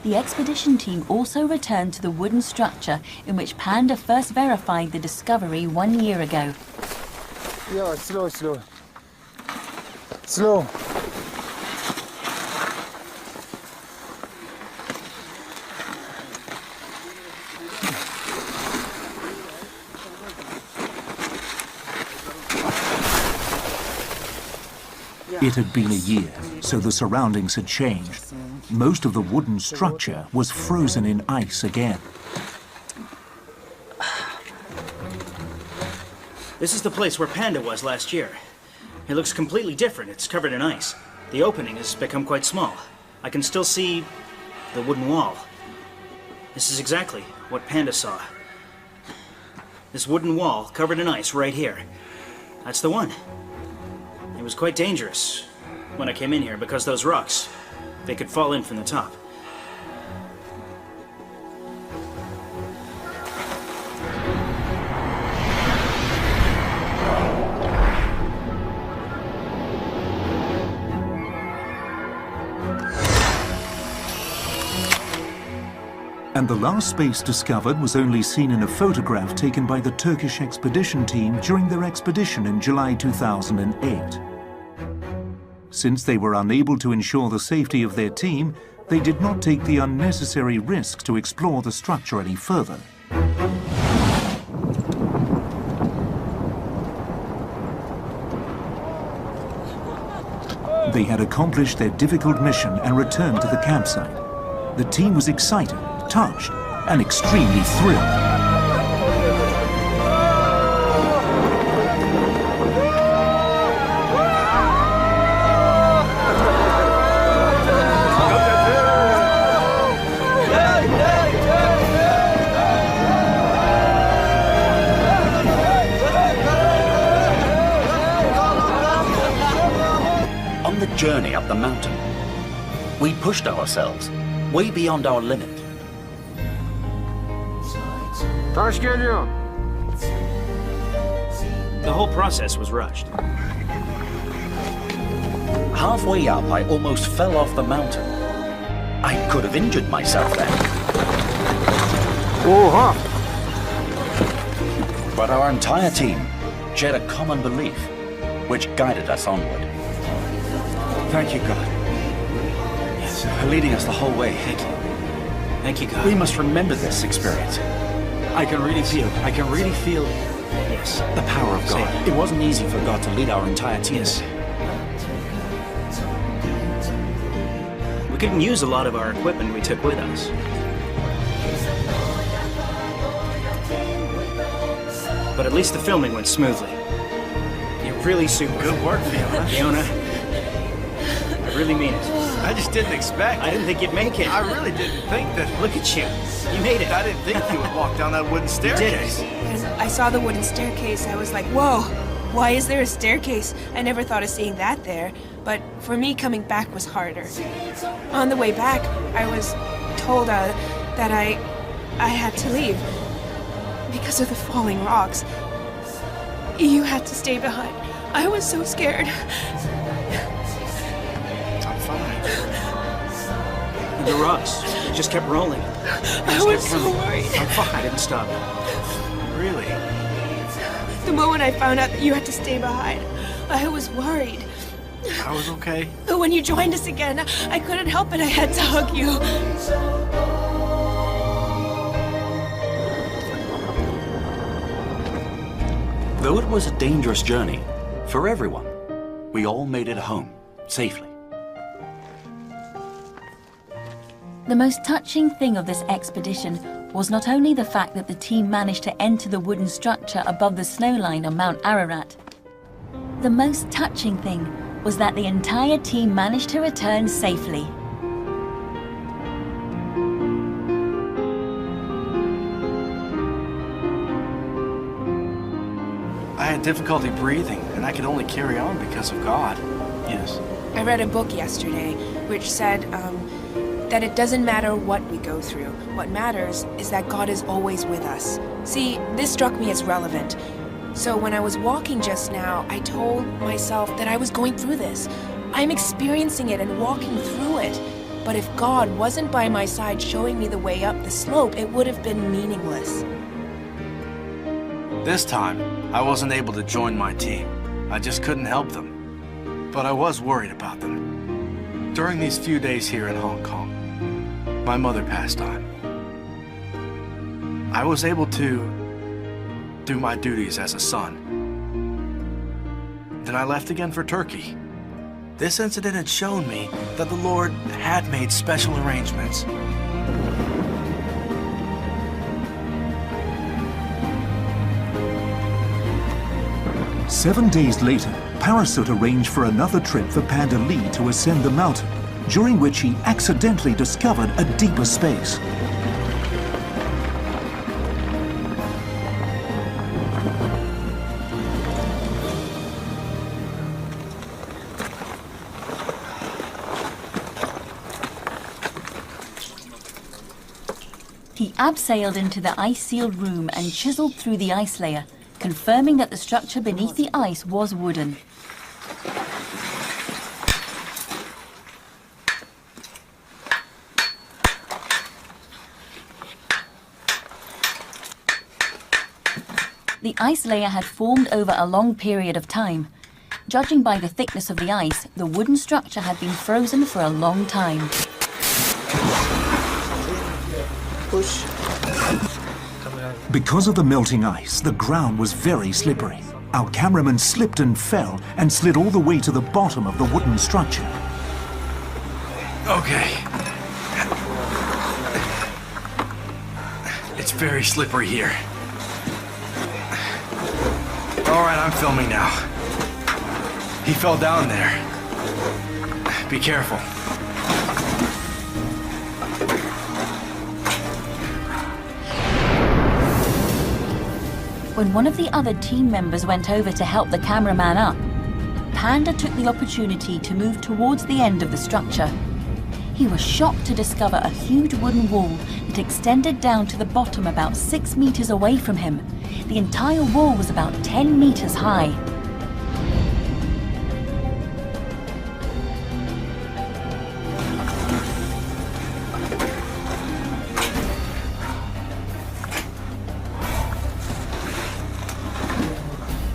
S3: The expedition team also returned to the wooden structure in which Panda first verified the discovery 1 year ago.
S15: Yeah, slow, slow. Slow.
S2: It had been a year, so the surroundings had changed. Most of the wooden structure was frozen in ice again.
S9: This is the place where Panda was last year. It looks completely different. It's covered in ice. The opening has become quite small. I can still see the wooden wall. This is exactly what Panda saw. This wooden wall covered in ice right here. That's the one. It was quite dangerous when I came in here because those rocks, they could fall in from the top.
S2: And the last space discovered was only seen in a photograph taken by the Turkish expedition team during their expedition in July 2008. Since they were unable to ensure the safety of their team, they did not take the unnecessary risk to explore the structure any further. They had accomplished their difficult mission and returned to the campsite. The team was excited, touched, and extremely thrilled.
S14: On the journey up the mountain, we pushed ourselves way beyond our limit.
S15: Taş geliyor.
S9: The whole process was rushed.
S14: Halfway up, I almost fell off the mountain. I could have injured myself then.
S15: Oha!
S14: But our entire team shared a common belief, which guided us onward. Thank you, God. Yes, for leading us the whole way.
S9: Thank you. Thank you, God.
S14: We must remember this experience. I can really feel
S9: yes,
S14: the power of God. It wasn't easy for God to lead our entire team.
S9: Yes. We couldn't use a lot of our equipment we took with us. But at least the filming went smoothly. You're really super.
S7: Good work, Fiona.
S9: Fiona, I really mean it.
S7: I just didn't expect it.
S9: I didn't think you'd make it.
S7: I really didn't think that.
S9: Look at you. You made it.
S7: I didn't think you would walk down that wooden staircase.
S11: And I saw the wooden staircase. I was like, whoa, why is there a staircase? I never thought of seeing that there. But for me, coming back was harder. On the way back, I was told that I had to leave because of the falling rocks. You had to stay behind. I was so scared.
S7: I'm fine.
S9: And the rocks, they just kept rolling.
S11: I was so worried.
S9: I'm fine. I didn't stop.
S7: Really?
S11: The moment I found out that you had to stay behind, I was worried.
S7: I was okay.
S11: But when you joined us again, I couldn't help it. I had to hug you.
S14: Though it was a dangerous journey, for everyone, we all made it home, safely.
S3: The most touching thing of this expedition was not only the fact that the team managed to enter the wooden structure above the snowline on Mount Ararat. The most touching thing was that the entire team managed to return safely.
S7: I had difficulty breathing, and I could only carry on because of God.
S9: Yes.
S11: I read a book yesterday which said that it doesn't matter what we go through. What matters is that God is always with us. See, this struck me as relevant. So when I was walking just now, I told myself that I was going through this. I'm experiencing it and walking through it. But if God wasn't by my side showing me the way up the slope, it would have been meaningless.
S19: This time, I wasn't able to join my team. I just couldn't help them. But I was worried about them. During these few days here in Hong Kong, my mother passed on. I was able to do my duties as a son. Then I left again for Turkey. This incident had shown me that the Lord had made special arrangements.
S2: Seven days later, Parasut arranged for another trip for Panda Lee to ascend the mountain, during which he accidentally discovered a deeper space.
S3: He abseiled into the ice-sealed room and chiseled through the ice layer, confirming that the structure beneath the ice was wooden. The ice layer had formed over a long period of time. Judging by the thickness of the ice, the wooden structure had been frozen for a long time.
S2: Because of the melting ice, the ground was very slippery. Our cameraman slipped and fell and slid all the way to the bottom of the wooden structure.
S19: Okay. It's very slippery here. All right, I'm filming now. He fell down there. Be careful.
S3: When one of the other team members went over to help the cameraman up, Panda took the opportunity to move towards the end of the structure. He was shocked to discover a huge wooden wall that extended down to the bottom about 6 meters away from him. The entire wall was about 10 meters high.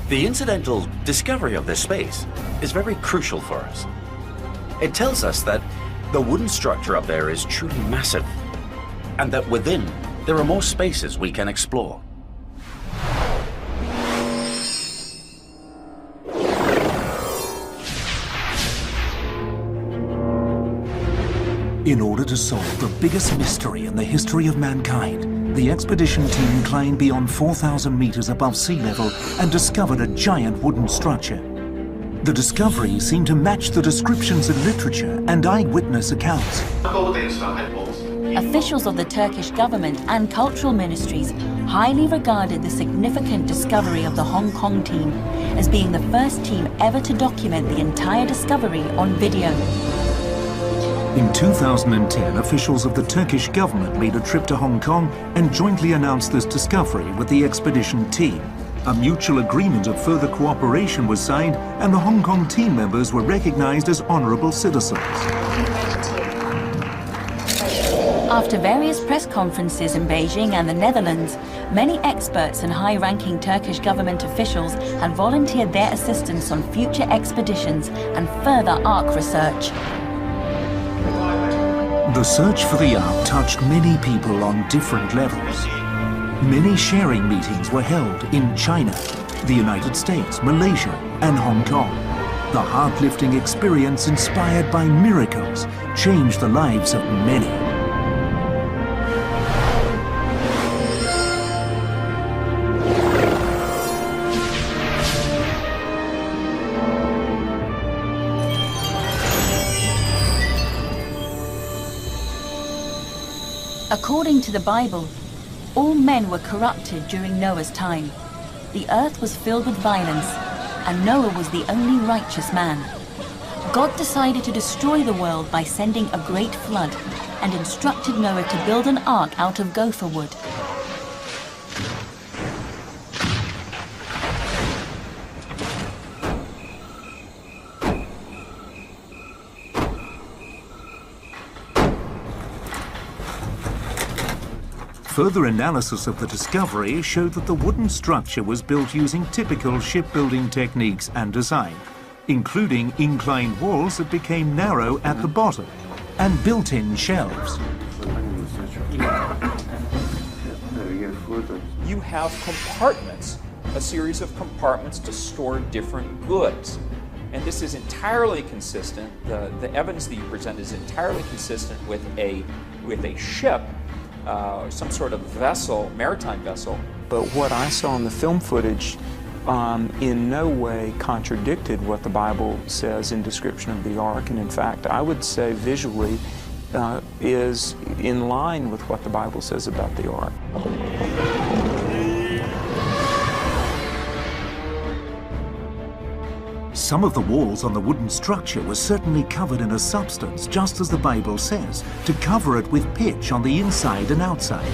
S14: The incidental discovery of this space is very crucial for us. It tells us that the wooden structure up there is truly massive, and that within there are more spaces we can explore.
S2: In order to solve the biggest mystery in the history of mankind, the expedition team climbed beyond 4,000 meters above sea level and discovered a giant wooden structure. The discovery seemed to match the descriptions in literature and eyewitness accounts.
S3: Officials of the Turkish government and cultural ministries highly regarded the significant discovery of the Hong Kong team as being the first team ever to document the entire discovery on video.
S2: In 2010, officials of the Turkish government made a trip to Hong Kong and jointly announced this discovery with the expedition team. A mutual agreement of further cooperation was signed, and the Hong Kong team members were recognized as honorable citizens.
S3: After various press conferences in Beijing and the Netherlands, many experts and high-ranking Turkish government officials had volunteered their assistance on future expeditions and further Ark research.
S2: The search for the Ark touched many people on different levels. Many sharing meetings were held in China, the United States, Malaysia, and Hong Kong. The heart-lifting experience, inspired by miracles, changed the lives of many.
S3: According to the Bible, all men were corrupted during Noah's time. The earth was filled with violence, and Noah was the only righteous man. God decided to destroy the world by sending a great flood, and instructed Noah to build an ark out of gopher wood.
S2: Further analysis of the discovery showed that the wooden structure was built using typical shipbuilding techniques and design, including inclined walls that became narrow at the bottom and built-in shelves.
S8: You have compartments, a series of compartments to store different goods. And this is entirely consistent, the evidence that you present is entirely consistent with a ship, some sort of vessel, maritime vessel.
S20: But what I saw in the film footage in no way contradicted what the Bible says in description of the ark, and in fact I would say visually is in line with what the Bible says about the ark.
S2: Some of the walls on the wooden structure were certainly covered in a substance, just as the Bible says, to cover it with pitch on the inside and outside.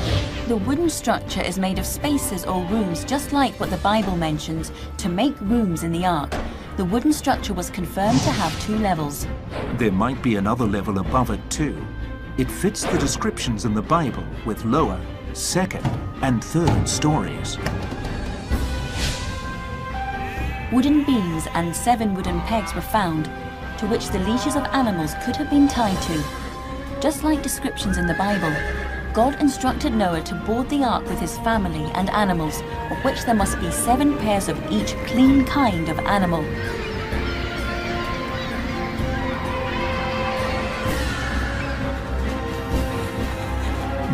S3: The wooden structure is made of spaces or rooms just like what the Bible mentions to make rooms in the ark. The wooden structure was confirmed to have 2 levels.
S2: There might be another level above it too. It fits the descriptions in the Bible with lower, second, and third stories.
S3: Wooden beams and 7 wooden pegs were found, to which the leashes of animals could have been tied to. Just like descriptions in the Bible, God instructed Noah to board the ark with his family and animals, of which there must be 7 pairs of each clean kind of animal.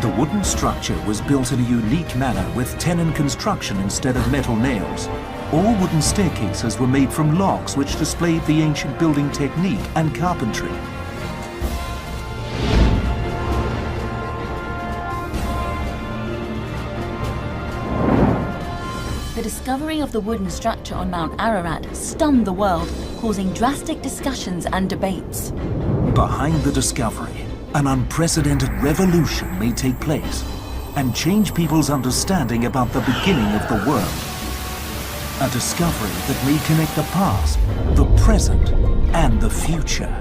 S2: The wooden structure was built in a unique manner with tenon construction instead of metal nails. All wooden staircases were made from logs, which displayed the ancient building technique and carpentry.
S3: The discovery of the wooden structure on Mount Ararat stunned the world, causing drastic discussions and debates.
S2: Behind the discovery, an unprecedented revolution may take place and change people's understanding about the beginning of the world. A discovery that may connect the past, the present, and the future.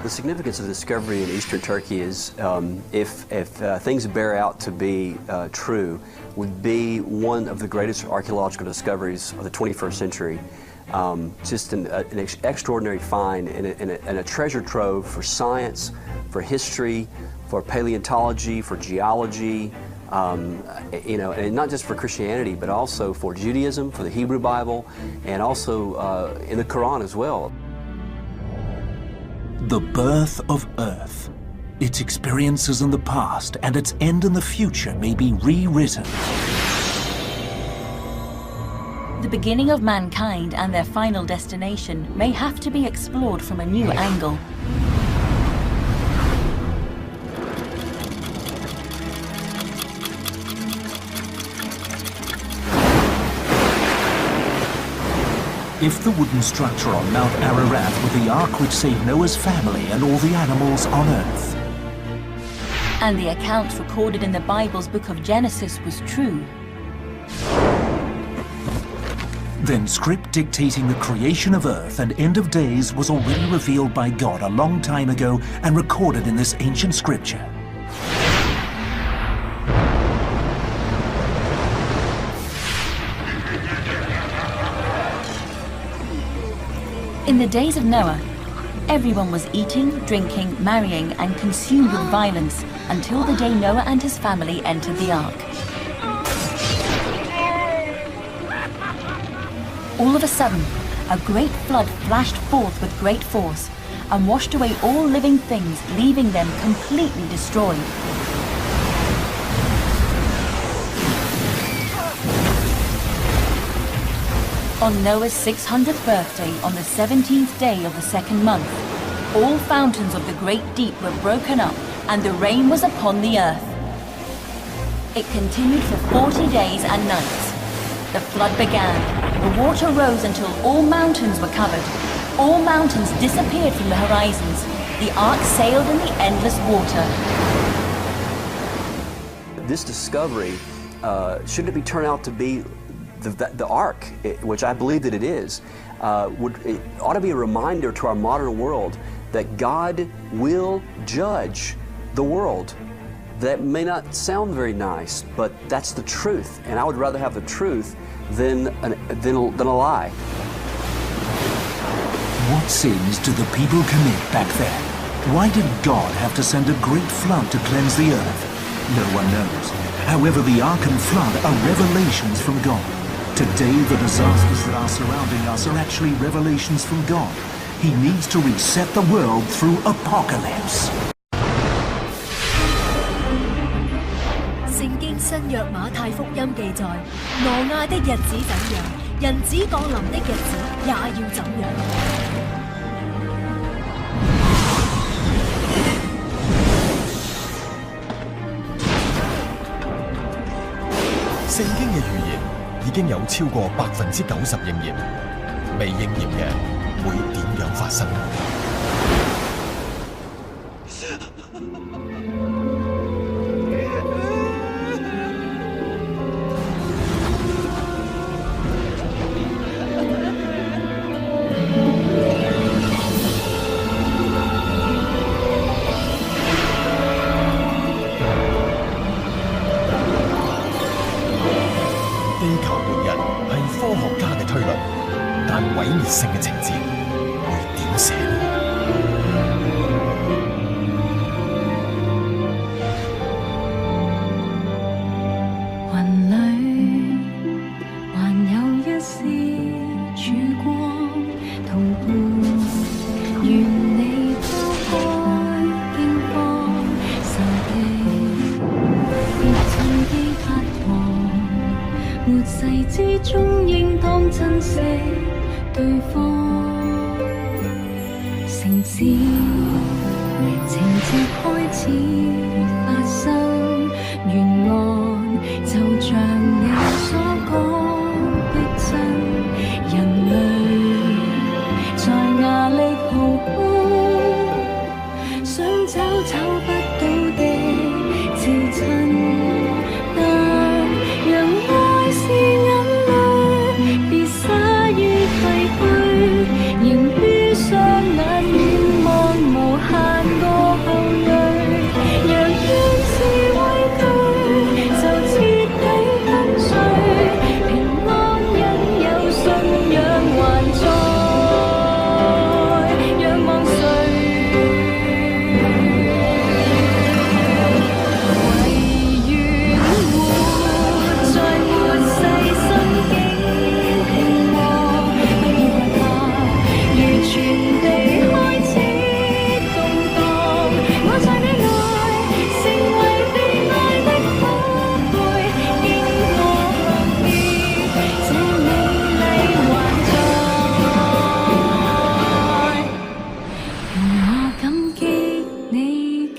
S21: The significance of the discovery in eastern Turkey is, if things bear out to be true, would be one of the greatest archaeological discoveries of the 21st century. Just an extraordinary find and a treasure trove for science, for history, for paleontology, for geology, you know, and not just for Christianity, but also for Judaism, for the Hebrew Bible, and also in the Quran as well.
S2: The birth of Earth. Its experiences in the past and its end in the future may be rewritten.
S3: The beginning of mankind and their final destination may have to be explored from a new angle.
S2: If the wooden structure on Mount Ararat were the ark which saved Noah's family and all the animals on Earth,
S3: and the accounts recorded in the Bible's book of Genesis was true,
S2: then script dictating the creation of Earth and end of days was already revealed by God a long time ago and recorded in this ancient scripture.
S3: In the days of Noah, everyone was eating, drinking, marrying, and consumed with violence until the day Noah and his family entered the ark. All of a sudden, a great flood flashed forth with great force and washed away all living things, leaving them completely destroyed. On Noah's 600th birthday, on the 17th day of the 2nd month, all fountains of the great deep were broken up, and the rain was upon the earth. It continued for 40 days and nights. The flood began. The water rose until all mountains were covered. All mountains disappeared from the horizons. The ark sailed in the endless water.
S21: this discovery, should it be turned out to be the Ark, which I believe that it is, it ought to be a reminder to our modern world that God will judge the world. That may not sound very nice, but that's the truth, and I would rather have the truth than a lie.
S2: What sins did the people commit back then? Why did God have to send a great flood to cleanse the earth? No one knows. However, the Ark and flood are revelations from God. Today, the disasters that are surrounding us are actually revelations from God. He needs to reset the world through apocalypse.
S1: 聖經新約馬太福音記載，挪亞的日子怎樣，人子降臨的日子也要怎樣。
S22: 聖經嘅預言已經有超過90%應驗，未應驗嘅會點樣發生？性嘅情節會點寫呢？
S23: 雲裏還有一絲曙光，同伴願你拋開驚慌，仇敵別趁機發狂，末世之中應當珍惜對方，城市情節開始發生，原案就像你所講的真，人類在壓力浩瀚，想找不到的至親，但讓愛是眼淚，別灑於廢墟，仍於雙眼遠望無限個後裔，讓冤是畏懼，就徹底跟隨，平安因有信仰還在，仰望誰？唯願活在末世心境平和，不要害怕，如全地開始動盪。我在你內成為被愛的寶貝，經過浪跌，這美麗還在。我感激你啟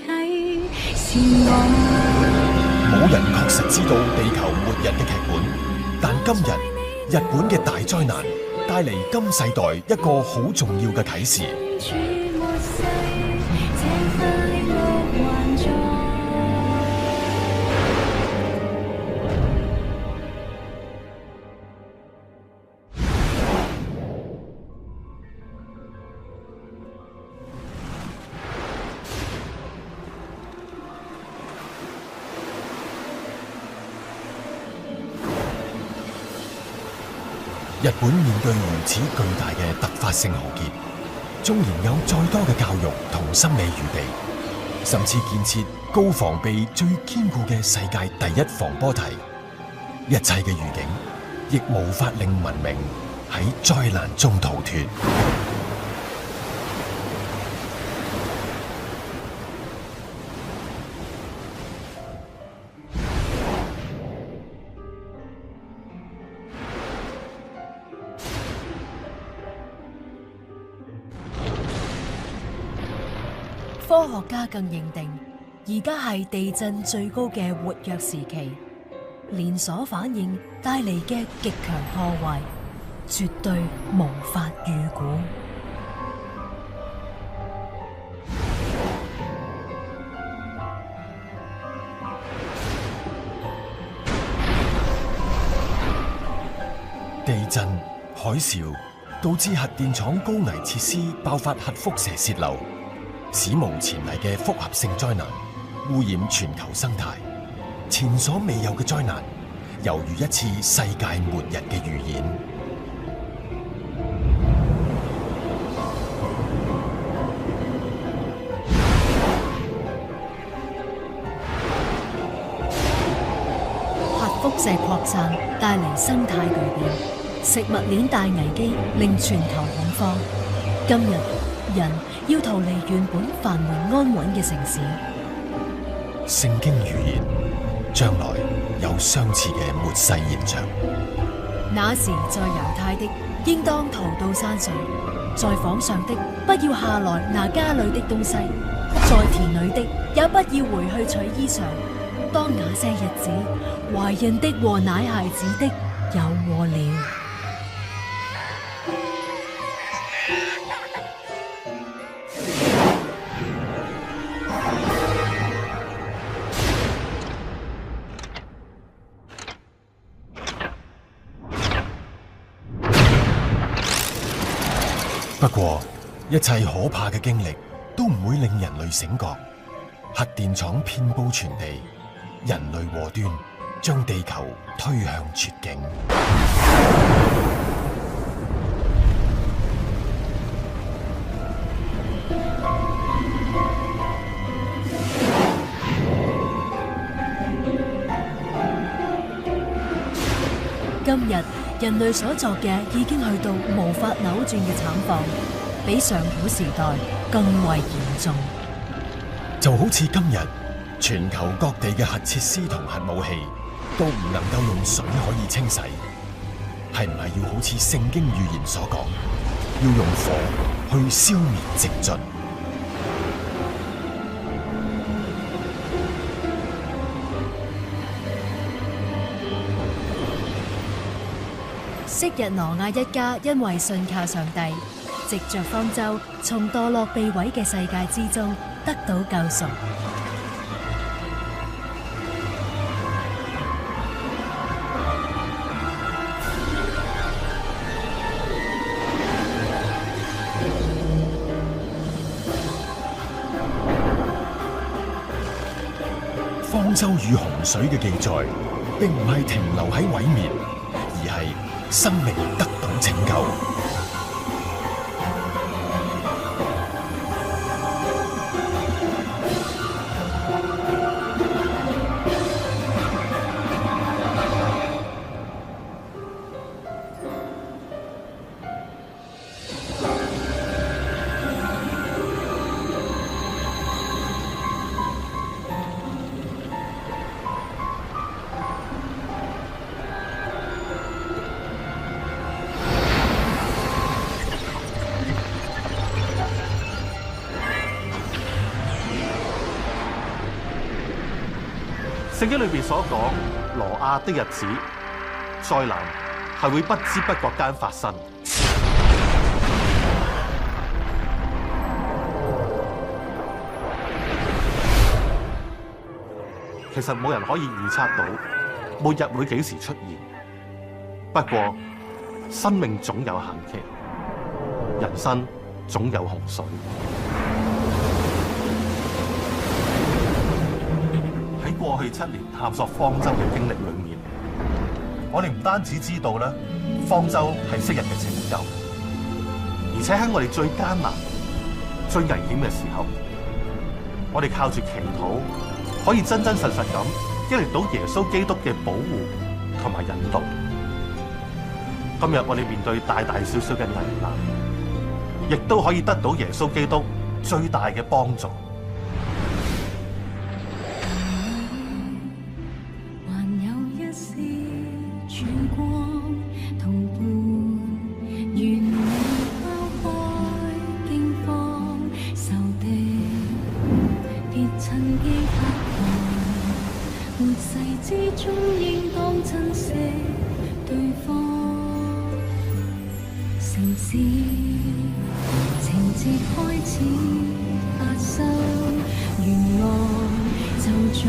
S23: 示我。
S22: 冇人確實知道地球末日嘅劇本，但今日日本嘅大災難帶嚟今世代一個好重要嘅啟示。日本面對如此巨大嘅突發性浩劫，縱然有再多嘅教育同心理預備，甚至建設高防備最堅固嘅世界第一防波堤，一切嘅預警亦無法令文明喺災難中逃脫。
S1: 科學家更認定，而家係地震最高嘅活躍時期，連鎖反應帶嚟嘅極強破壞，絕對無法預估。
S22: 地震、海嘯導致核電廠高危設施爆發核輻射洩漏，史無前例嘅複合性災難，污染全球生態。前所未有嘅災難，猶如一次世界末日嘅預演。
S1: 輻射擴散帶嚟生態巨變，食物鏈大危機令全球恐慌。今日人要逃離原本繁榮安穩嘅城市。
S22: 聖經預言將來有相似嘅末世現象。
S1: 那時在猶太的，應當逃到山上；在房上的，不要下來拿家裏的東西；在田裏的，也不要回去取衣裳。當那些日子，懷孕的和奶孩子的有禍了。
S22: 不過，一切可怕嘅經歷都唔會令人類醒覺。核電廠遍佈全地。人類禍端將地球推向絕境。
S1: 今日人類所作嘅已經去到無法扭轉嘅慘況，比上古時代更為嚴重。
S22: 就好似今日。全球各地嘅核設施同核武器都唔能夠用水可以清洗，係唔係要好似聖經預言所講，要用火去消滅淨盡？
S1: 昔日挪亞一家因為信靠上帝，藉着方舟從墮落被毀嘅世界之中得到救贖。
S22: 方舟與洪水嘅記載，並唔係停留喺毀滅，而係生命得到拯救。
S6: 聖經裏邊所講挪亞的日子，災難係會不知不覺間發生。其實冇人可以預測到末日會幾時出現。不過生命總有限期，人生總有洪水。過去7年探索方舟嘅經歷裏面，我哋唔單止知道咧，方舟係昔日嘅拯救，而且喺我哋最艱難、最危險嘅時候，我哋靠住祈禱，可以真真實實咁經歷到耶穌基督嘅保護同埋引導。今日我哋面對大大小小嘅危難，亦都可以得到耶穌基督最大嘅幫助。
S23: 情節開始發生，原來就像